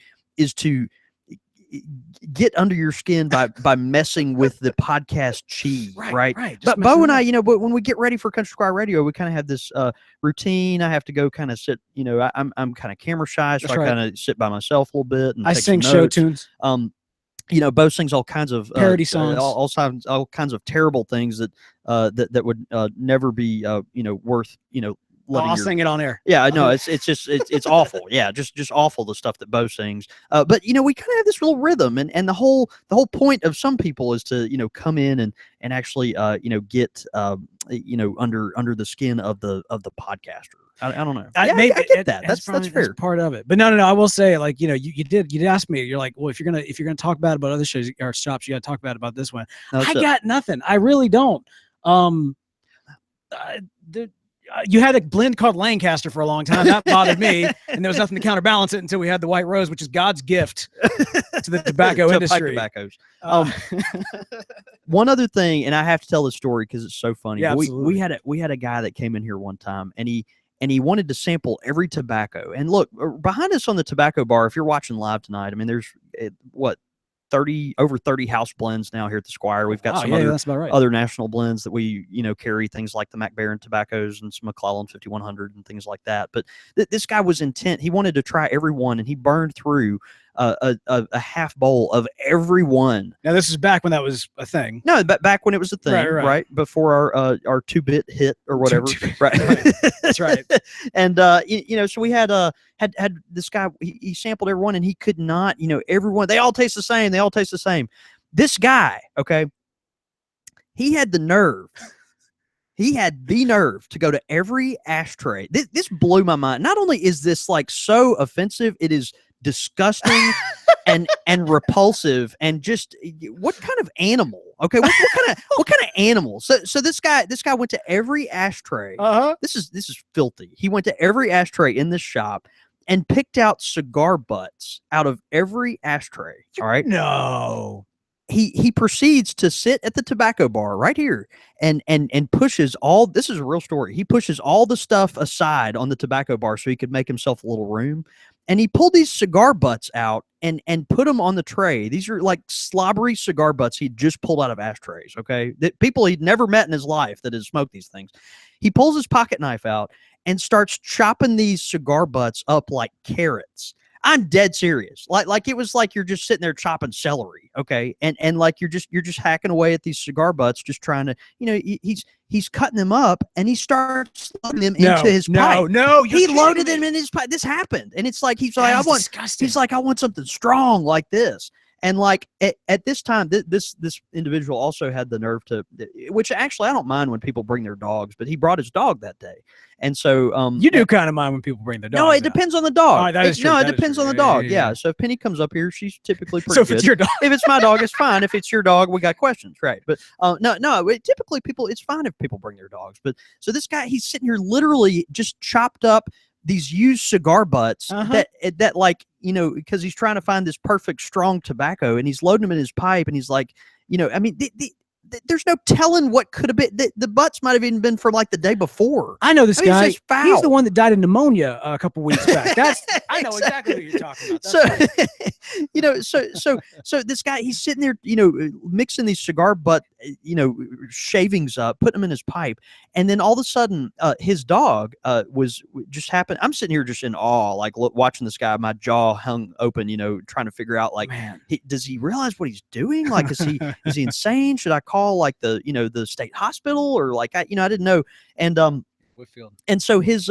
get under your skin by messing with the podcast cheese, right? But Beau and I, but when we get ready for Country Squire Radio, we kind of have this routine. I have to go kind of sit. I'm kind of camera shy, so I kind of sit by myself a little bit. And
I sing show tunes.
Beau sings all kinds of
parody songs,
all kinds of terrible things that would never be worth
I'll sing it on air.
Yeah, no, it's just it's awful. Yeah, just awful, the stuff that Beau sings. But we kind of have this little rhythm, and the whole point of some people is to come in and actually get under the skin of the podcaster. I don't know. I get that. That's fair.
That's part of it. But no. I will say, you did ask me. You're like, well, if you're gonna talk bad about other shows or shops, you got to talk bad about this one. I got nothing. I really don't. You had a blend called Lancaster for a long time. That bothered me, and there was nothing to counterbalance it until we had the White Rose, which is God's gift to the tobacco industry.
Tobaccos. One other thing, and I have to tell this story because it's so funny.
Yeah,
we had a guy that came in here one time, and he wanted to sample every tobacco. And look, behind us on the tobacco bar, if you're watching live tonight, I mean, there's over 30 house blends now here at the Squire. We've got some
that's about right.
other national blends that we, carry, things like the Mac Baren tobaccos and some McClellan 5100 and things like that. But this guy was intent. He wanted to try every one, and he burned through a half bowl of every one.
Now, this is back when that was a thing.
No, but back when it was a thing, right? Before our 2-bit hit or whatever. Right.
That's right.
And, so we had this guy, he sampled everyone, and he could not, everyone, they all taste the same. They all taste the same. This guy, okay, he had the nerve. He had the nerve to go to every ashtray. This blew my mind. Not only is this like so offensive, it is disgusting and repulsive, and just what kind of animal? Okay, what kind of animal? So this guy went to every ashtray. This is filthy. He went to every ashtray in this shop and picked out cigar butts out of every ashtray. All right.
No.
He proceeds to sit at the tobacco bar right here and pushes all, this is a real story. He pushes all the stuff aside on the tobacco bar so he could make himself a little room. And he pulled these cigar butts out and put them on the tray. These are like slobbery cigar butts he'd just pulled out of ashtrays, okay? That people he'd never met in his life that had smoked these things. He pulls his pocket knife out and starts chopping these cigar butts up like carrots. I'm dead serious. Like it was like you're just sitting there chopping celery, okay? And like you're just hacking away at these cigar butts, just trying to, he's cutting them up, and he starts loading them into his pipe. He loaded them in his pipe. This happened, and it's like he's like, I want something strong like this. And like at this time, this individual also had the nerve to, which actually I don't mind when people bring their dogs, but he brought his dog that day. And so
you do kind of mind when people bring their dogs.
No, it depends on the dog.
That is true.
No, it depends on the dog. Yeah. So if Penny comes up here, she's typically pretty good.
So if it's your dog,
if it's my dog, it's fine. If it's your dog, we got questions, right? But typically people, it's fine if people bring their dogs. But so this guy, he's sitting here literally just chopped up these used cigar butts that like, because he's trying to find this perfect strong tobacco, and he's loading them in his pipe, and he's like, I mean, there's no telling what could have been. The butts might have even been from like the day before.
I know this guy. He's the one that died of pneumonia a couple weeks back. I know exactly what you're talking about.
So this guy, he's sitting there, mixing these cigar butt, shavings up, putting them in his pipe, and then all of a sudden, his dog was just happened. I'm sitting here just in awe, like watching this guy, my jaw hung open, trying to figure out, like, does he realize what he's doing? Like, is he insane? Should I call like the state hospital, or like I didn't know. And so his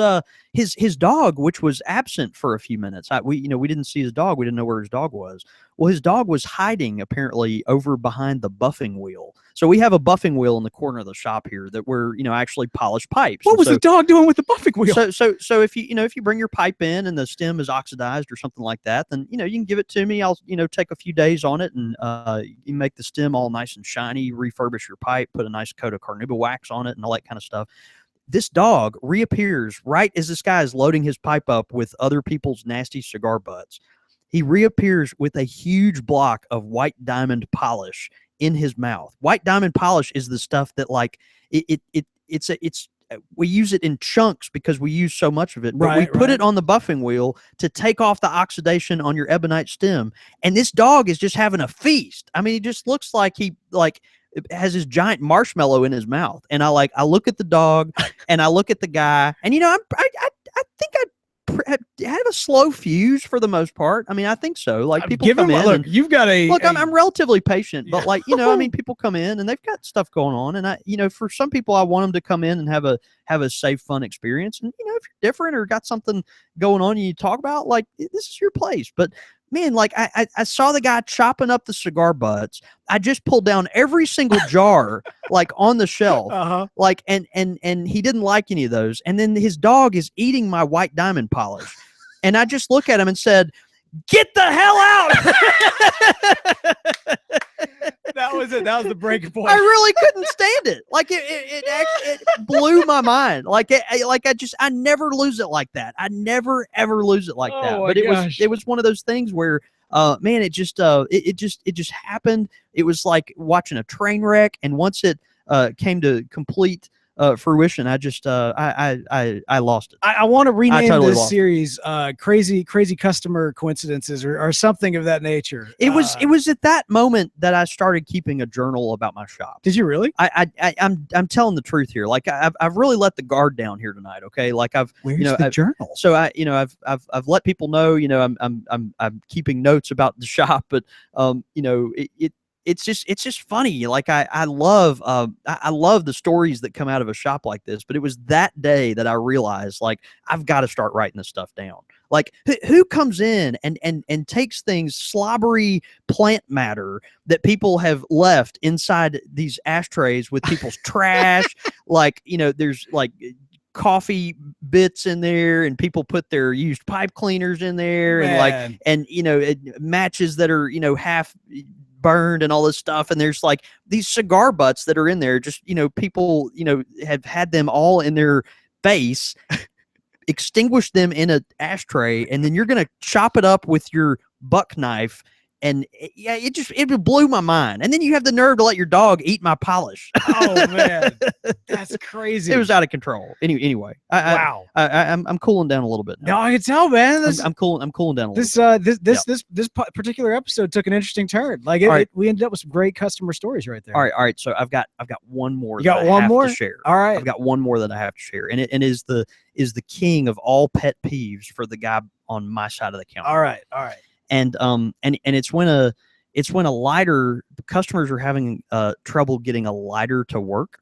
dog, which was absent for a few minutes, we didn't see his dog. We didn't know where his dog was. Well, his dog was hiding apparently over behind the buffing wheel. So we have a buffing wheel in the corner of the shop here that we're actually polish pipes.
What was the dog doing with the buffing wheel?
So if you bring your pipe in and the stem is oxidized or something like that, then you can give it to me. I'll take a few days on it, and you make the stem all nice and shiny. Refurbish your pipe, put a nice coat of carnauba wax on it, and all that kind of stuff. This dog reappears right as this guy is loading his pipe up with other people's nasty cigar butts. He reappears with a huge block of white diamond polish in his mouth. White diamond polish is the stuff that, like, it's we use it in chunks because we use so much of it, but we put it on the buffing wheel to take off the oxidation on your ebonite stem. And this dog is just having a feast. I mean, he just looks like he has his giant marshmallow in his mouth. And I look at the dog and I look at the guy, and I think I have a slow fuse for the most part. I mean, I think so. Like, people come in.
Look, you've got
I'm relatively patient, but like, I mean, people come in and they've got stuff going on, and for some people, I want them to come in and have a safe, fun experience. And if you're different or got something going on you talk about, like, this is your place. But man, like, I saw the guy chopping up the cigar butts. I just pulled down every single jar, like, on the shelf, like, and he didn't like any of those. And then his dog is eating my white diamond polish, and I just look at him and said, "Get the hell out!"
That was it. That was the breaking point.
I really couldn't stand it. Like, it blew my mind. I never lose it like that. I never ever lose it like that. But it was one of those things where, man, it just happened. It was like watching a train wreck, and once it came to complete fruition. I just I lost it.
I want to rename
totally
this
lost
series crazy customer coincidences or something of that nature.
It was at that moment that I started keeping a journal about my shop.
Did you really?
I'm telling the truth here. Like I've really let the guard down here tonight. Okay, like
Where's the journal?
So I've let people know, I'm keeping notes about the shop, but it's just funny. Like I love the stories that come out of a shop like this, but it was that day that I realized, like, I've got to start writing this stuff down. Like, who comes in and takes things, slobbery plant matter that people have left inside these ashtrays with people's trash, like, there's like coffee bits in there, and people put their used pipe cleaners in there, and matches that are half burned and all this stuff, and there's like these cigar butts that are in there, just people have had them all in their face, extinguish them in an ashtray, and then you're gonna chop it up with your buck knife. And it blew my mind. And then you have the nerve to let your dog eat my polish.
Oh man, that's crazy.
It was out of control. Anyway,
wow.
I'm cooling down a little bit now.
No, I can tell, man.
I'm cooling down a little bit.
This particular episode took an interesting turn. Like we ended up with some great customer stories right there.
All right. So I've got one more.
You got one more
to share.
All right.
I've got one more that I have to share, and it is the king of all pet peeves for the guy on my side of the counter.
All right.
And it's when a lighter, customers are having trouble getting a lighter to work,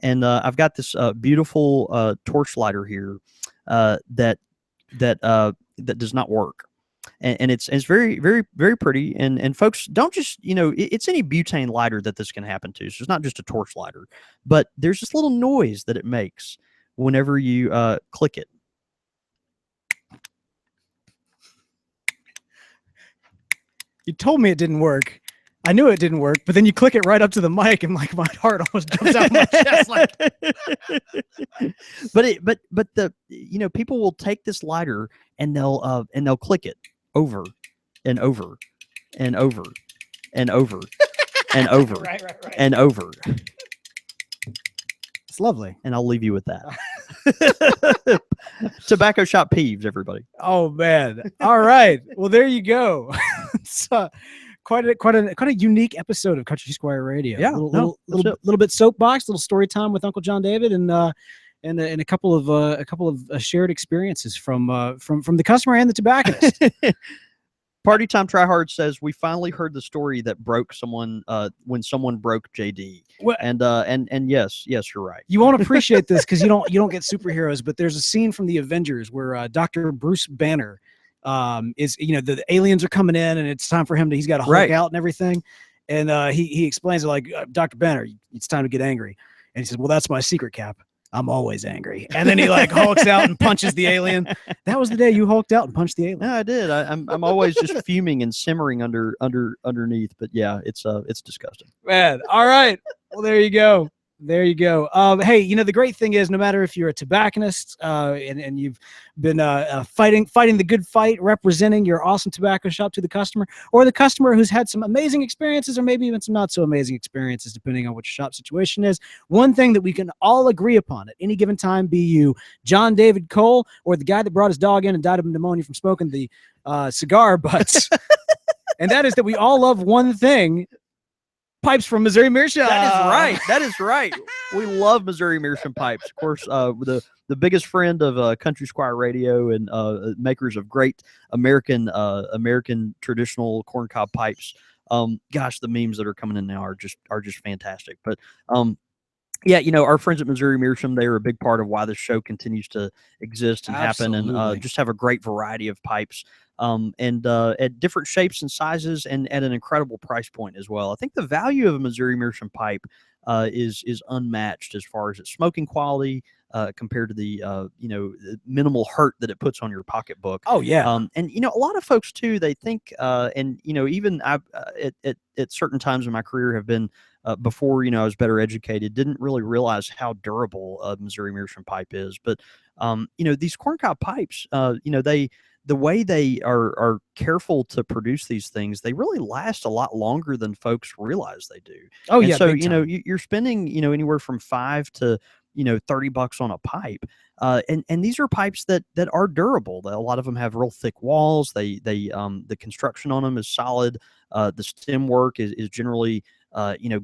and I've got this beautiful torch lighter here that does not work, and it's very very very pretty, and folks don't just it's any butane lighter that this can happen to. So it's not just a torch lighter, but there's this little noise that it makes whenever you click it.
You told me it didn't work. I knew it didn't work, but then you click it right up to the mic, and like my heart almost jumps out of my chest. Like,
but the people will take this lighter and they'll click it over and over and over and over and over
right.
and over.
It's lovely,
and I'll leave you with that. Tobacco shop peeves, everybody.
Oh man! All right. Well, there you go. It's quite a unique episode of Country Squire Radio.
Yeah,
little bit soapbox, little story time with Uncle John David, and a couple of shared experiences from the customer and the tobacconist.
Party Time Tryhard says, we finally heard the story that broke someone when someone broke JD.
Well,
and yes, you're right.
You won't appreciate this because you don't get superheroes, but there's a scene from the Avengers where Dr. Bruce Banner is the aliens are coming in, and it's time for him he's got to Hulk out and everything, and he explains it like, Dr. Banner, it's time to get angry, and he says, well, that's my secret, Cap. I'm always angry. And then he like hulks out and punches the alien. That was the day you hulked out and punched the alien.
Yeah, I did. I'm always just fuming and simmering underneath. But yeah, it's disgusting.
Man, all right. Well, there you go. Hey, the great thing is, no matter if you're a tobacconist and you've been fighting the good fight, representing your awesome tobacco shop to the customer, or the customer who's had some amazing experiences or maybe even some not so amazing experiences, depending on what your shop situation is, one thing that we can all agree upon at any given time, be you John David Cole or the guy that brought his dog in and died of pneumonia from smoking the cigar butts, and that is that we all love one thing: pipes from Missouri Meerschaum.
That is right. We love Missouri Meerschaum pipes. Of course, the biggest friend of Country Squire Radio and makers of great American traditional corncob pipes. Gosh, the memes that are coming in now are just fantastic. But yeah, our friends at Missouri Meerschaum, they are a big part of why this show continues to exist and happen, and just have a great variety of pipes. And at different shapes and sizes, and at an incredible price point as well. I think the value of a Missouri Meerschaum pipe is unmatched as far as its smoking quality compared to the minimal hurt that it puts on your pocketbook.
Oh yeah.
And a lot of folks too, they think even I at certain times in my career have been before I was better educated, didn't really realize how durable a Missouri Meerschaum pipe is. But these corncob pipes, the way they are careful to produce these things, they really last a lot longer than folks realize they do.
Oh,
and
yeah.
So, you're spending, anywhere from $5 to $30 on a pipe. And these are pipes that are durable. A lot of them have real thick walls. The construction on them is solid. The stem work is generally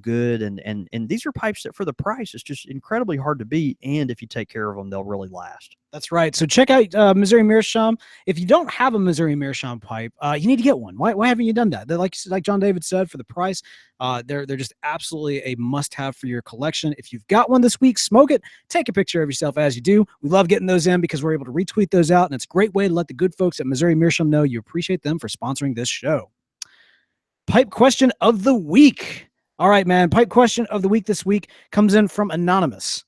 good, and these are pipes that for the price it's just incredibly hard to beat. And if you take care of them, they'll really last.
That's right. So check out Missouri Meerschaum. If you don't have a Missouri Meerschaum pipe, you need to get one. Why haven't you done that? They're like John David said, for the price, they're just absolutely a must-have for your collection. If you've got one this week, smoke it. Take a picture of yourself as you do. We love getting those in because we're able to retweet those out, and it's a great way to let the good folks at Missouri Meerschaum know you appreciate them for sponsoring this show. Pipe question of the week. All right, man. Pipe question of the week this week comes in from Anonymous.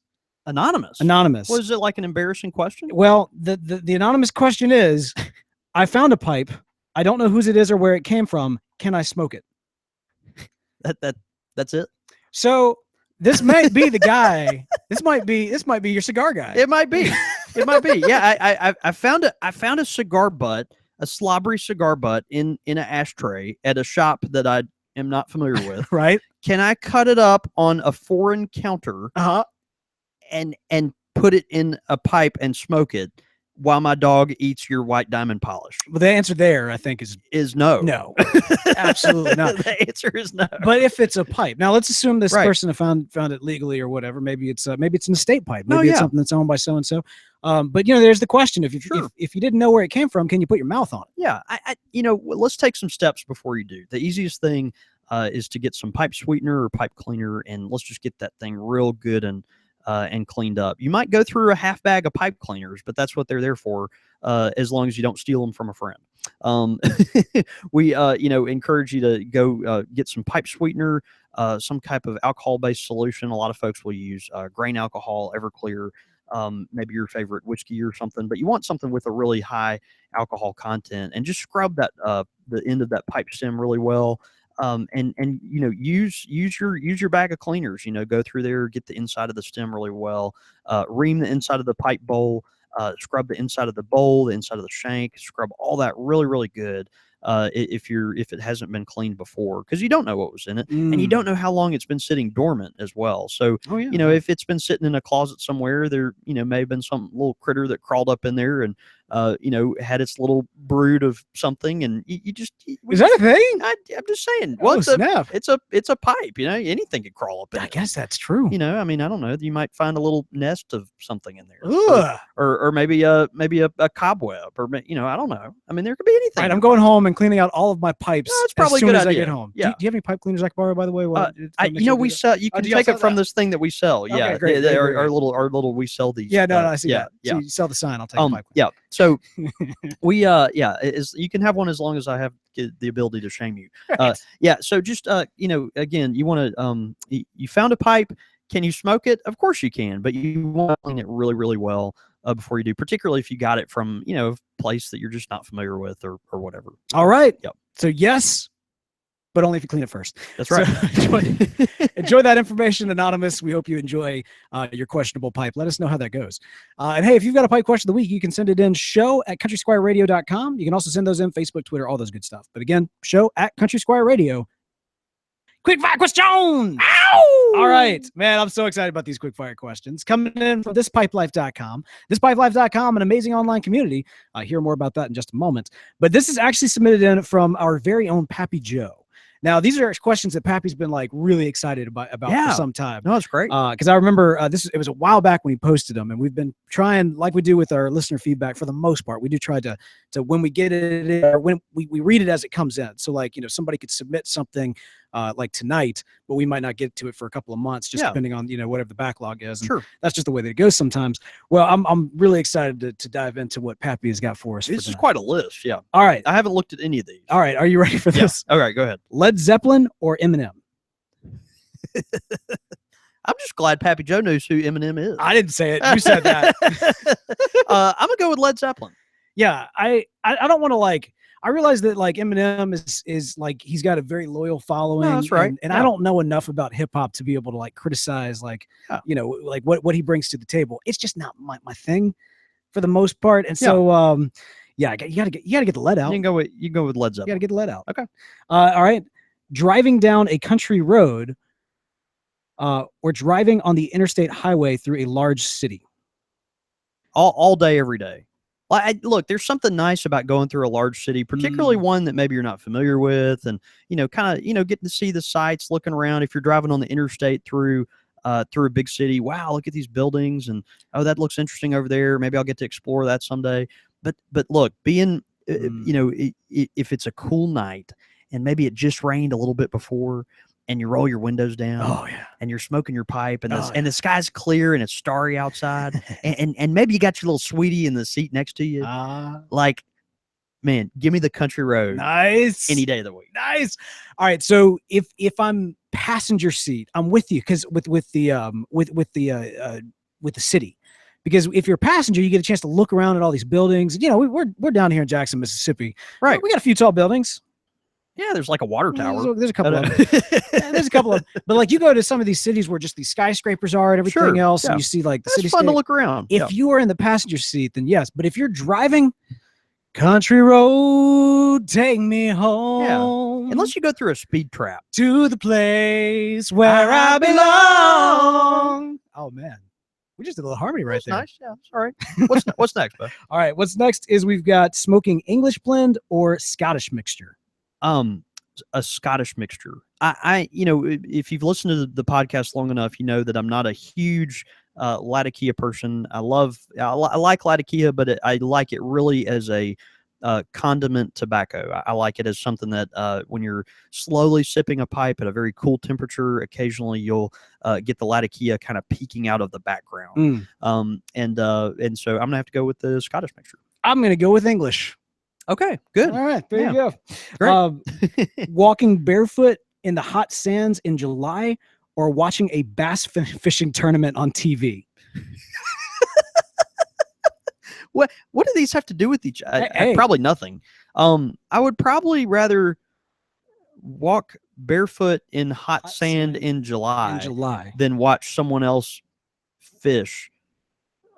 Anonymous.
Was it like an embarrassing question?
Well, the anonymous question is, I found a pipe. I don't know whose it is or where it came from. Can I smoke it?
That's it.
So this might be the guy. This might be your cigar guy.
It might be. It might be. Yeah, I found a cigar butt, a slobbery cigar butt in an ashtray at a shop that I am not familiar with.
Right?
Can I cut it up on a foreign counter? And put it in a pipe and smoke it while my dog eats your white diamond polish?
Well, the answer there, I think, is
no.
No, absolutely not.
The answer is no.
But if it's a pipe, now let's assume this person found it legally or whatever. Maybe it's an estate pipe. Maybe it's something that's owned by so and so. But there's the question: if you didn't know where it came from, can you put your mouth on it?
Yeah, let's take some steps before you do. The easiest thing is to get some pipe sweetener or pipe cleaner, and let's just get that thing real good and cleaned up. You might go through a half bag of pipe cleaners, but that's what they're there for, as long as you don't steal them from a friend. We encourage you to go get some pipe sweetener, some type of alcohol-based solution. A lot of folks will use grain alcohol, Everclear, maybe your favorite whiskey or something, but you want something with a really high alcohol content, and just scrub that the end of that pipe stem really well. And use your bag of cleaners. Go through there, get the inside of the stem really well, ream the inside of the pipe bowl, scrub the inside of the bowl, the inside of the shank, scrub all that really, really good. If it hasn't been cleaned before, because you don't know what was in it, and you don't know how long it's been sitting dormant as well. So if it's been sitting in a closet somewhere, there may have been some little critter that crawled up in there and had its little brood of something, and
is that a thing?
I'm just saying. Well, it's a pipe. Anything could crawl up in
I guess that's true.
I don't know. You might find a little nest of something in there, or maybe a cobweb, or I don't know. I mean, there could be anything.
Right, I'm going home and cleaning out all of my pipes.
That's probably
as soon
a good
as
idea.
I get home.
Yeah.
Do you have any pipe cleaners I can borrow, by the way?
We sell. You can take it from this thing that we sell.
Okay,
Yeah,
great.
Our little. We sell these.
Yeah, no, I see that.
Yeah.
So you sell the sign. I'll take a pipe.
Yeah. So we you can have one as long as I have the ability to shame you.
Right.
So just again, you want to you found a pipe. Can you smoke it? Of course you can, but you want to clean it really, really well before you do, particularly if you got it from a place that you're just not familiar with or whatever.
All right.
Yep.
So yes, but only if you clean it first.
That's right.
So enjoy that information, Anonymous. We hope you enjoy your questionable pipe. Let us know how that goes. And hey, if you've got a pipe question of the week, you can send it in show@countrysquireradio.com. You can also send those in Facebook, Twitter, all those good stuff. But again, show@countrysquireradio. Quick fire question. Ow! All right, man. I'm so excited about these quick fire questions coming in from thispipelife.com. Thispipelife.com, an amazing online community. Hear more about that in just a moment. But this is actually submitted in from our very own Pappy Joe. Now, these are questions that Pappy's been like really excited about for some time.
No, it's great.
Because I remember it was a while back when he posted them, and we've been trying, like we do with our listener feedback for the most part, we do try to when we get it in, or when we read it as it comes in. So like, somebody could submit something like tonight, but we might not get to it for a couple of months, just depending on, whatever the backlog is. And that's just the way that it goes sometimes. Well, I'm really excited to dive into what Pappy has got for us.
This is quite a list. Yeah.
All right.
I haven't looked at any of these.
All right. Are you ready for this?
All right. Go ahead.
Led Zeppelin or Eminem?
I'm just glad Pappy Joe knows who Eminem is.
I didn't say it. You said that.
I'm gonna go with Led Zeppelin.
Yeah. I don't want to I realize that Eminem is like, he's got a very loyal following.
No, that's right.
And I don't know enough about hip hop to be able to criticize what he brings to the table. It's just not my thing for the most part. And so you gotta get the lead out.
You can go with Led Zeppelin.
You gotta get the lead out.
Okay.
All right. Driving down a country road or driving on the interstate highway through a large city?
All day, every day. Look, there's something nice about going through a large city, particularly one that maybe you're not familiar with, and kind of getting to see the sights, looking around. If you're driving on the interstate through a big city, wow, look at these buildings, and oh, that looks interesting over there. Maybe I'll get to explore that someday. But look, being if it's a cool night and maybe it just rained a little bit before, and you roll your windows down, and you're smoking your pipe, and the sky's clear and it's starry outside, and maybe you got your little sweetie in the seat next to you. Like, man, give me the country road.
Nice.
Any day of the week.
Nice. All right. So if I'm passenger seat, I'm with you because with the city. Because if you're a passenger, you get a chance to look around at all these buildings. We're down here in Jackson, Mississippi.
Right.
We got a few tall buildings.
Yeah, there's like a water tower.
There's a couple of them. There's a couple of them. But like you go to some of these cities where just these skyscrapers are and everything else, and you see like the city.
It's fun to look around.
If you are in the passenger seat, then yes. But if you're driving, country road, take me home.
Unless you go through a speed trap.
To the place where I belong. Oh, man. We just did a little harmony right there.
Nice. Yeah, sorry. What's next, bud?
All right. What's next is we've got smoking English blend or Scottish mixture.
A Scottish mixture. If you've listened to the podcast long enough, you know that I'm not a huge Latakia person. I like Latakia, but I like it really as a condiment tobacco. I like it as something that when you're slowly sipping a pipe at a very cool temperature, occasionally you'll get the Latakia kind of peeking out of the background. And so I'm gonna have to go with the Scottish mixture.
I'm gonna go with English.
Okay, good.
All right, there you go.
Great.
Walking barefoot in the hot sands in July or watching a bass fishing tournament on TV?
What do these have to do with each other? Probably nothing. I would probably rather walk barefoot in hot sand in July than watch someone else fish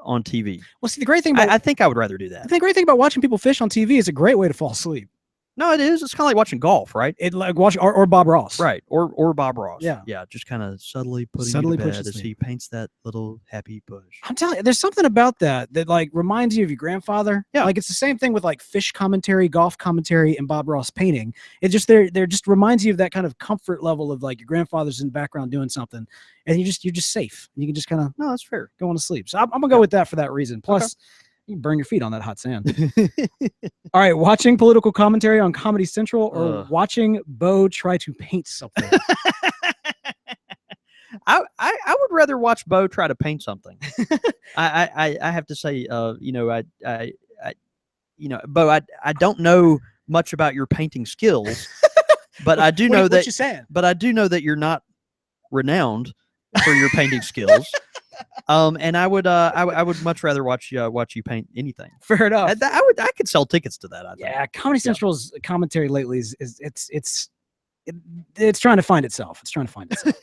on TV.
Well, see, the great thing about
I think I would rather do that.
The great thing about watching people fish on TV is a great way to fall asleep.
No, it is. It's kind of like watching golf, right?
It like watching or Bob Ross,
right? Or Bob Ross.
Yeah.
Just kind of subtly putting you to bed as he paints that little happy bush.
I'm telling you, there's something about that like reminds you of your grandfather.
Yeah,
like it's the same thing with like fish commentary, golf commentary, and Bob Ross painting. It just they're just reminds you of that kind of comfort level of like your grandfather's in the background doing something, and you're just safe. You can just kind of
that's fair.
Go on to sleep. So I'm gonna go with that for that reason. Plus. Okay. You can burn your feet on that hot sand. All right, watching political commentary on Comedy Central or watching Beau try to paint something.
I would rather watch Beau try to paint something. I have to say, Beau, I don't know much about your painting skills, but I do know that.
What you saying?
But I do know that you're not renowned for your painting skills. And I would much rather watch you paint anything.
Fair enough.
I could sell tickets to that. I think.
Yeah, Comedy Central's commentary lately is it's trying to find itself. It's trying to find itself.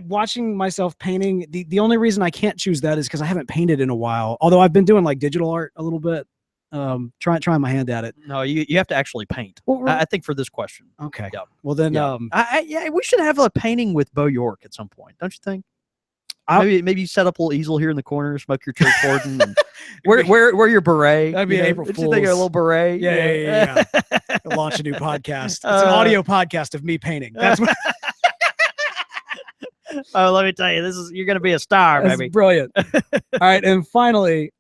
Watching myself painting. The only reason I can't choose that is because I haven't painted in a while. Although I've been doing like digital art a little bit. Trying my hand at it.
No, you have to actually paint. Well, I think for this question.
Okay. Yeah. Well then,
we should have a painting with Beau York at some point, don't you think? Maybe you set up a little easel here in the corner, smoke your church warden, and wear your beret.
That'd be April Fool's.
You think a little beret?
Yeah. Launch a new podcast. It's an audio podcast of me painting. That's what.
Oh, let me tell you, you're going to be a star,
That's
baby.
Brilliant. All right, and finally,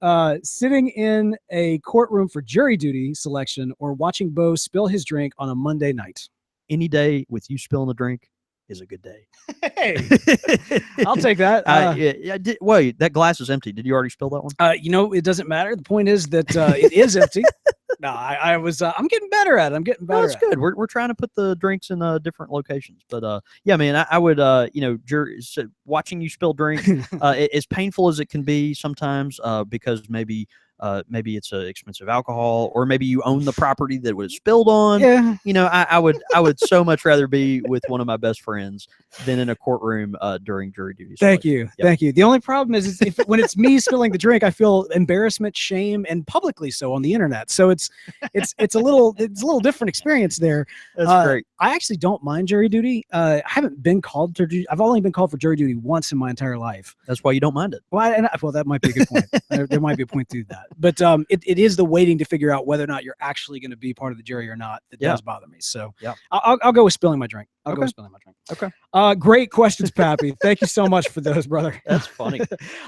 sitting in a courtroom for jury duty selection or watching Beau spill his drink on a Monday night.
Any day with you spilling a drink is a good day.
Hey, I'll take that.
Wait, that glass is empty. Did you already spill that one?
It doesn't matter. The point is that it is empty. No, I'm getting better at it. I'm getting better.
That's good. We're trying to put the drinks in different locations, but yeah, man, I would watching you spill drink as painful as it can be sometimes because maybe maybe it's expensive alcohol, or maybe you own the property that it was spilled on.
Yeah.
You know, I would so much rather be with one of my best friends than in a courtroom during jury duty.
Thank you. Thank you. The only problem is if when it's me spilling the drink, I feel embarrassment, shame, and publicly so on the internet. So it's a little different experience there.
That's great.
I actually don't mind jury duty. I haven't been called to jury. I've only been called for jury duty once in my entire life.
That's why you don't mind it.
Well, that might be a good point. There might be a point to that. But it is the waiting to figure out whether or not you're actually going to be part of the jury or not that does bother me. So I'll go with spilling my drink. I'll go with spilling my drink.
Okay.
Great questions, Pappy. Thank you so much for those, brother.
That's funny.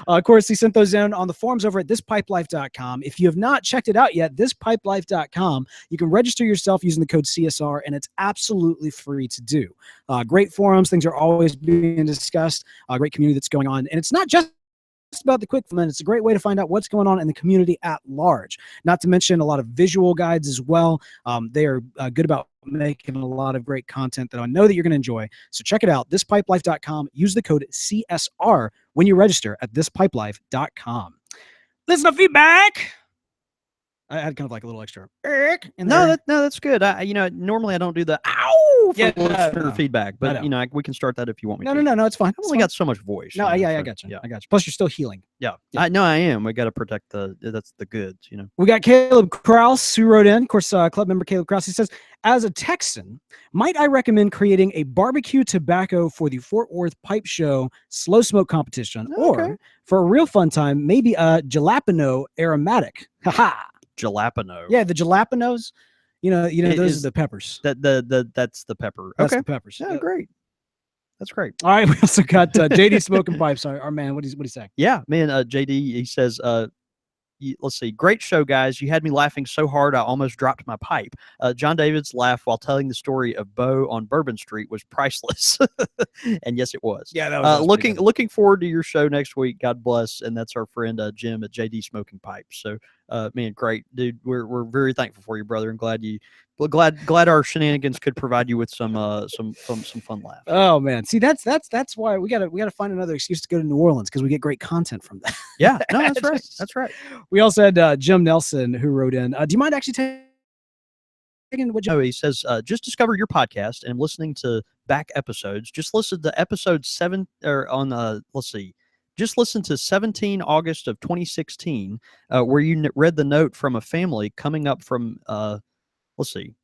Of course, he sent those in on the forums over at thispipelife.com. If you have not checked it out yet, thispipelife.com, you can register yourself using the code CSR, and it's absolutely free to do. Great forums. Things are always being discussed. Great community that's going on. And it's not just about the quick film, it's a great way to find out what's going on in the community at large. Not to mention a lot of visual guides as well. They are good about making a lot of great content that I know that you're going to enjoy. So check it out, thispipelife.com. Use the code CSR when you register at thispipelife.com. Listen to feedback. I had kind of like a little extra.
That's good. Normally I don't do the ow for listener feedback, but we can start that if you want me to.
No, it's fine.
I've only got so much voice.
No, I got you. I got you. Plus, you're still healing.
Yeah. I am. We got to protect that's the goods, you know.
We got Caleb Krause who wrote in. Of course, club member Caleb Krause. He says, as a Texan, might I recommend creating a barbecue tobacco for the Fort Worth Pipe Show slow smoke competition, or for a real fun time, maybe a jalapeno aromatic? Haha.
Jalapeno.
Yeah, the jalapenos. You know, those are the peppers.
That's the pepper.
That's the peppers.
Yeah, great. That's great.
All right, we also got JD Smoking Pipes. Our man, what do you say?
Yeah, man. JD, he says, let's see. Great show, guys. You had me laughing so hard I almost dropped my pipe. John David's laugh while telling the story of Beau on Bourbon Street was priceless. And yes, it was.
Yeah, that was
looking forward to your show next week. God bless. And that's our friend Jim at JD Smoking Pipes. So, man, great, dude. We're very thankful for you, brother, and glad our shenanigans could provide you with some fun laughs.
Oh man, see that's why we gotta find another excuse to go to New Orleans, because we get great content from that.
Yeah, no, that's right. That's right.
We also had Jim Nelson who wrote in. Do you mind actually taking what?
No, he says just discovered your podcast and I'm listening to back episodes. Just listen to episode 7 or on let's see. Just listen to 17 August of 2016, where you read the note from a family coming up from. Let's see.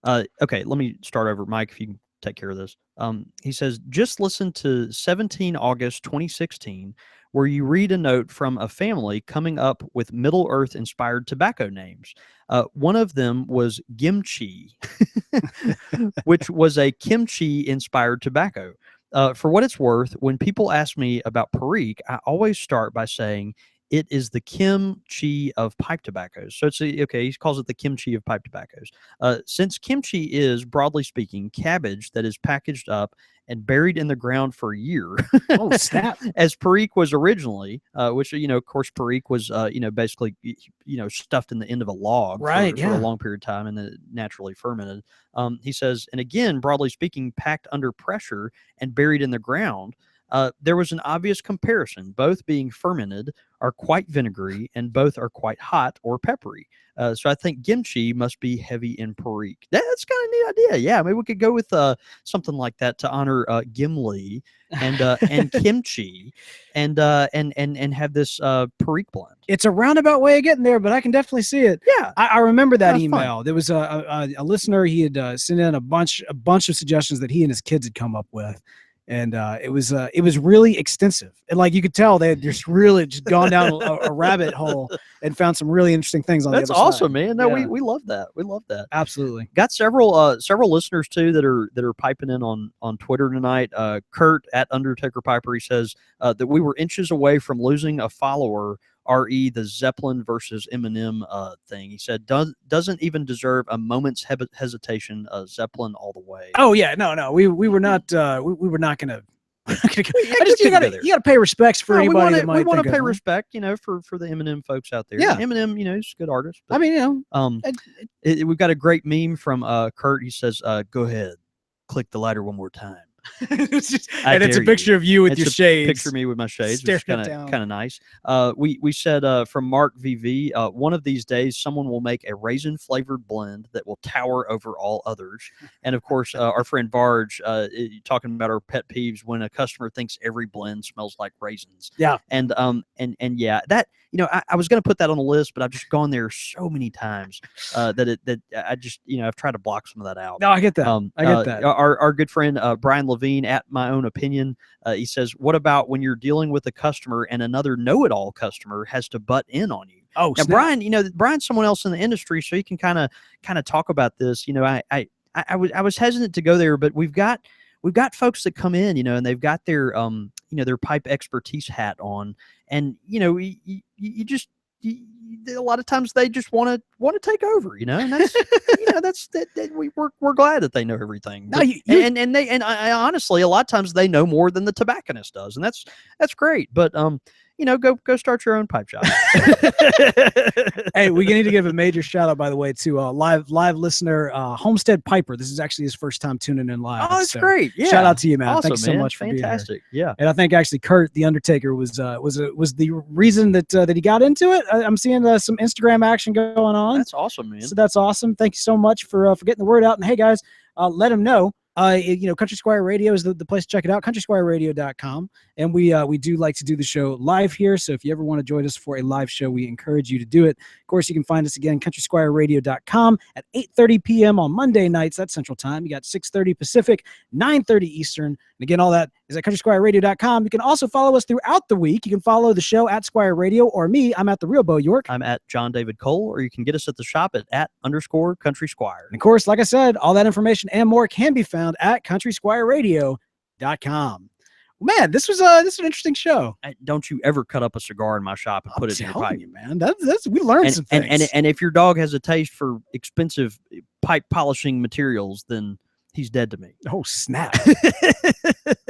Okay, let me start over, Mike, if you can take care of this. He says, just listen to 17 August 2016, where you read a note from a family coming up with Middle Earth inspired tobacco names. One of them was Gimchi, which was a kimchi inspired tobacco. For what it's worth, when people ask me about Perique, I always start by saying it is the kimchi of pipe tobaccos. So it's he calls it the kimchi of pipe tobaccos. Since kimchi is, broadly speaking, cabbage that is packaged up and buried in the ground for a year.
Oh, snap.
As Perique was originally, which, of course, Perique was, basically, stuffed in the end of a log for a long period of time and then it naturally fermented. He says, and again, broadly speaking, packed under pressure and buried in the ground. There was an obvious comparison. Both being fermented are quite vinegary and both are quite hot or peppery. So I think Gimchi must be heavy in Perique. That's kind of a neat idea. Yeah, maybe we could go with something like that to honor Gimli and Kimchi and have this Perique blend.
It's a roundabout way of getting there, but I can definitely see it.
Yeah,
I remember that email. Fun. There was a listener. He had sent in a bunch of suggestions that he and his kids had come up with. And it was really extensive, and like you could tell, they had just really just gone down a rabbit hole and found some really interesting things on.
That's
the other
awesome,
side.
man. No, we love that. We love that.
Absolutely. Got
several listeners too that are piping in on Twitter tonight. Kurt at Undertaker Piper, he says that we were inches away from losing a follower. RE the Zeppelin versus Eminem thing. He said doesn't even deserve a moment's hesitation. Zeppelin all the way.
Oh yeah, no, we were not we were not gonna. You gotta pay respects for anybody that might.
We want to pay respect, for the Eminem folks out there.
Yeah,
Eminem, he's a good artist. But,
I mean,
we've got a great meme from Kurt. He says, "Go ahead, click the lighter one more time."
And it's a picture of you with your shades.
Picture of me with my shades, which is kind of nice. We said from Mark VV, one of these days someone will make a raisin flavored blend that will tower over all others. And of course, our friend Varge talking about our pet peeves when a customer thinks every blend smells like raisins.
Yeah,
and yeah, that I was going to put that on the list, but I've just gone there so many times that I just I've tried to block some of that out.
No, I get that. I get that.
Our good friend Brian Levine, at My Own Opinion, he says, "What about when you're dealing with a customer and another know-it-all customer has to butt in on you?"
Oh,
now, Brian, Brian's someone else in the industry, so he can kind of talk about this. I was hesitant to go there, but we've got folks that come in, and they've got their their pipe expertise hat on, and you just a lot of times they just want to take over, and that's we're glad that they know everything.
No,
and honestly, a lot of times they know more than the tobacconist does, and that's great. But go start your own pipe shop.
Hey, we need to give a major shout out, by the way, to live listener Homestead Piper. This is actually his first time tuning in live.
Oh, that's great! Yeah,
shout out to you, man.
Awesome,
Thank you so much for
fantastic.
being here.
Yeah,
and I think actually Kurt the Undertaker was the reason that he got into it. I'm seeing some Instagram action going on.
That's awesome, man.
So that's awesome. Thank you so much for getting the word out. And hey, guys, let them know. Country Squire Radio is the place to check it out, countrysquireradio.com. And we do like to do the show live here. So if you ever want to join us for a live show, we encourage you to do it. Of course, you can find us again, countrysquireradio.com at 8:30 p.m. on Monday nights. That's Central Time. You got 6:30 Pacific, 9:30 Eastern. And again, all that is at countrysquireradio.com. You can also follow us throughout the week. You can follow the show at Squire Radio, or me. I'm at The Real Beau York.
I'm at John David Cole, or you can get us at the shop at _Country Squire.
And of course, like I said, all that information and more can be found at countrysquireradio.com. Man, this was an interesting show.
Don't you ever cut up a cigar in my shop and put it in your pipe,
man. That's we learned some things.
And if your dog has a taste for expensive pipe polishing materials, then he's dead to me.
Oh, snap.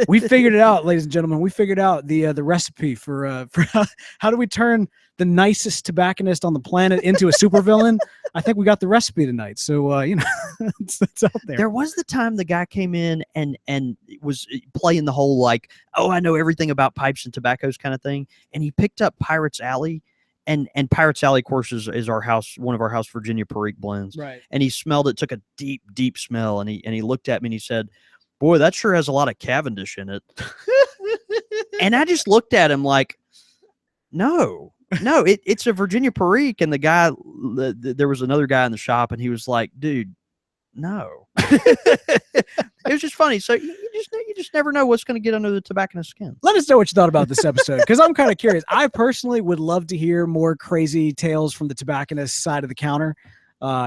We figured it out, ladies and gentlemen. We figured out the recipe for how do we turn the nicest tobacconist on the planet into a supervillain. I think we got the recipe tonight. So, it's out there.
There was the time the guy came in and was playing the whole like, oh, I know everything about pipes and tobaccos kind of thing. And he picked up Pirate's Alley. And Pirate's Alley, of course, is our house, one of our House Virginia Perique blends.
Right.
And he smelled it, took a deep, deep smell, and he looked at me and he said, "Boy, that sure has a lot of Cavendish in it." And I just looked at him like, no, it's a Virginia Perique. And the guy, there was another guy in the shop, and he was like, "Dude, no." It was just funny. So you just never know what's going to get under the tobacconist's skin.
Let us know what you thought about this episode, because I'm kind of curious. I personally would love to hear more crazy tales from the tobacconist side of the counter.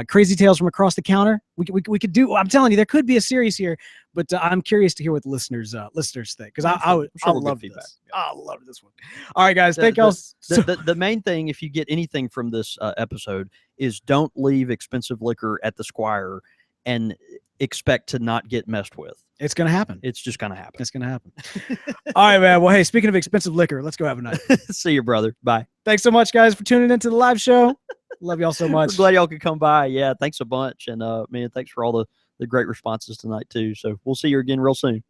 Crazy tales from across the counter. We could do. I'm telling you, there could be a series here, but I'm curious to hear what the listeners think, because I would love feedback. I love this one. All right, guys. Thank y'all.
The main thing, if you get anything from this episode, is don't leave expensive liquor at the Squire and expect to not get messed with.
It's going to happen.
It's just going to happen.
It's going to happen. All right, man. Well, hey, speaking of expensive liquor, let's go have a night.
See you, brother. Bye.
Thanks so much, guys, for tuning into the live show. Love y'all so much.
We're glad y'all could come by. Yeah, thanks a bunch. And man, thanks for all the great responses tonight too. So we'll see you again real soon.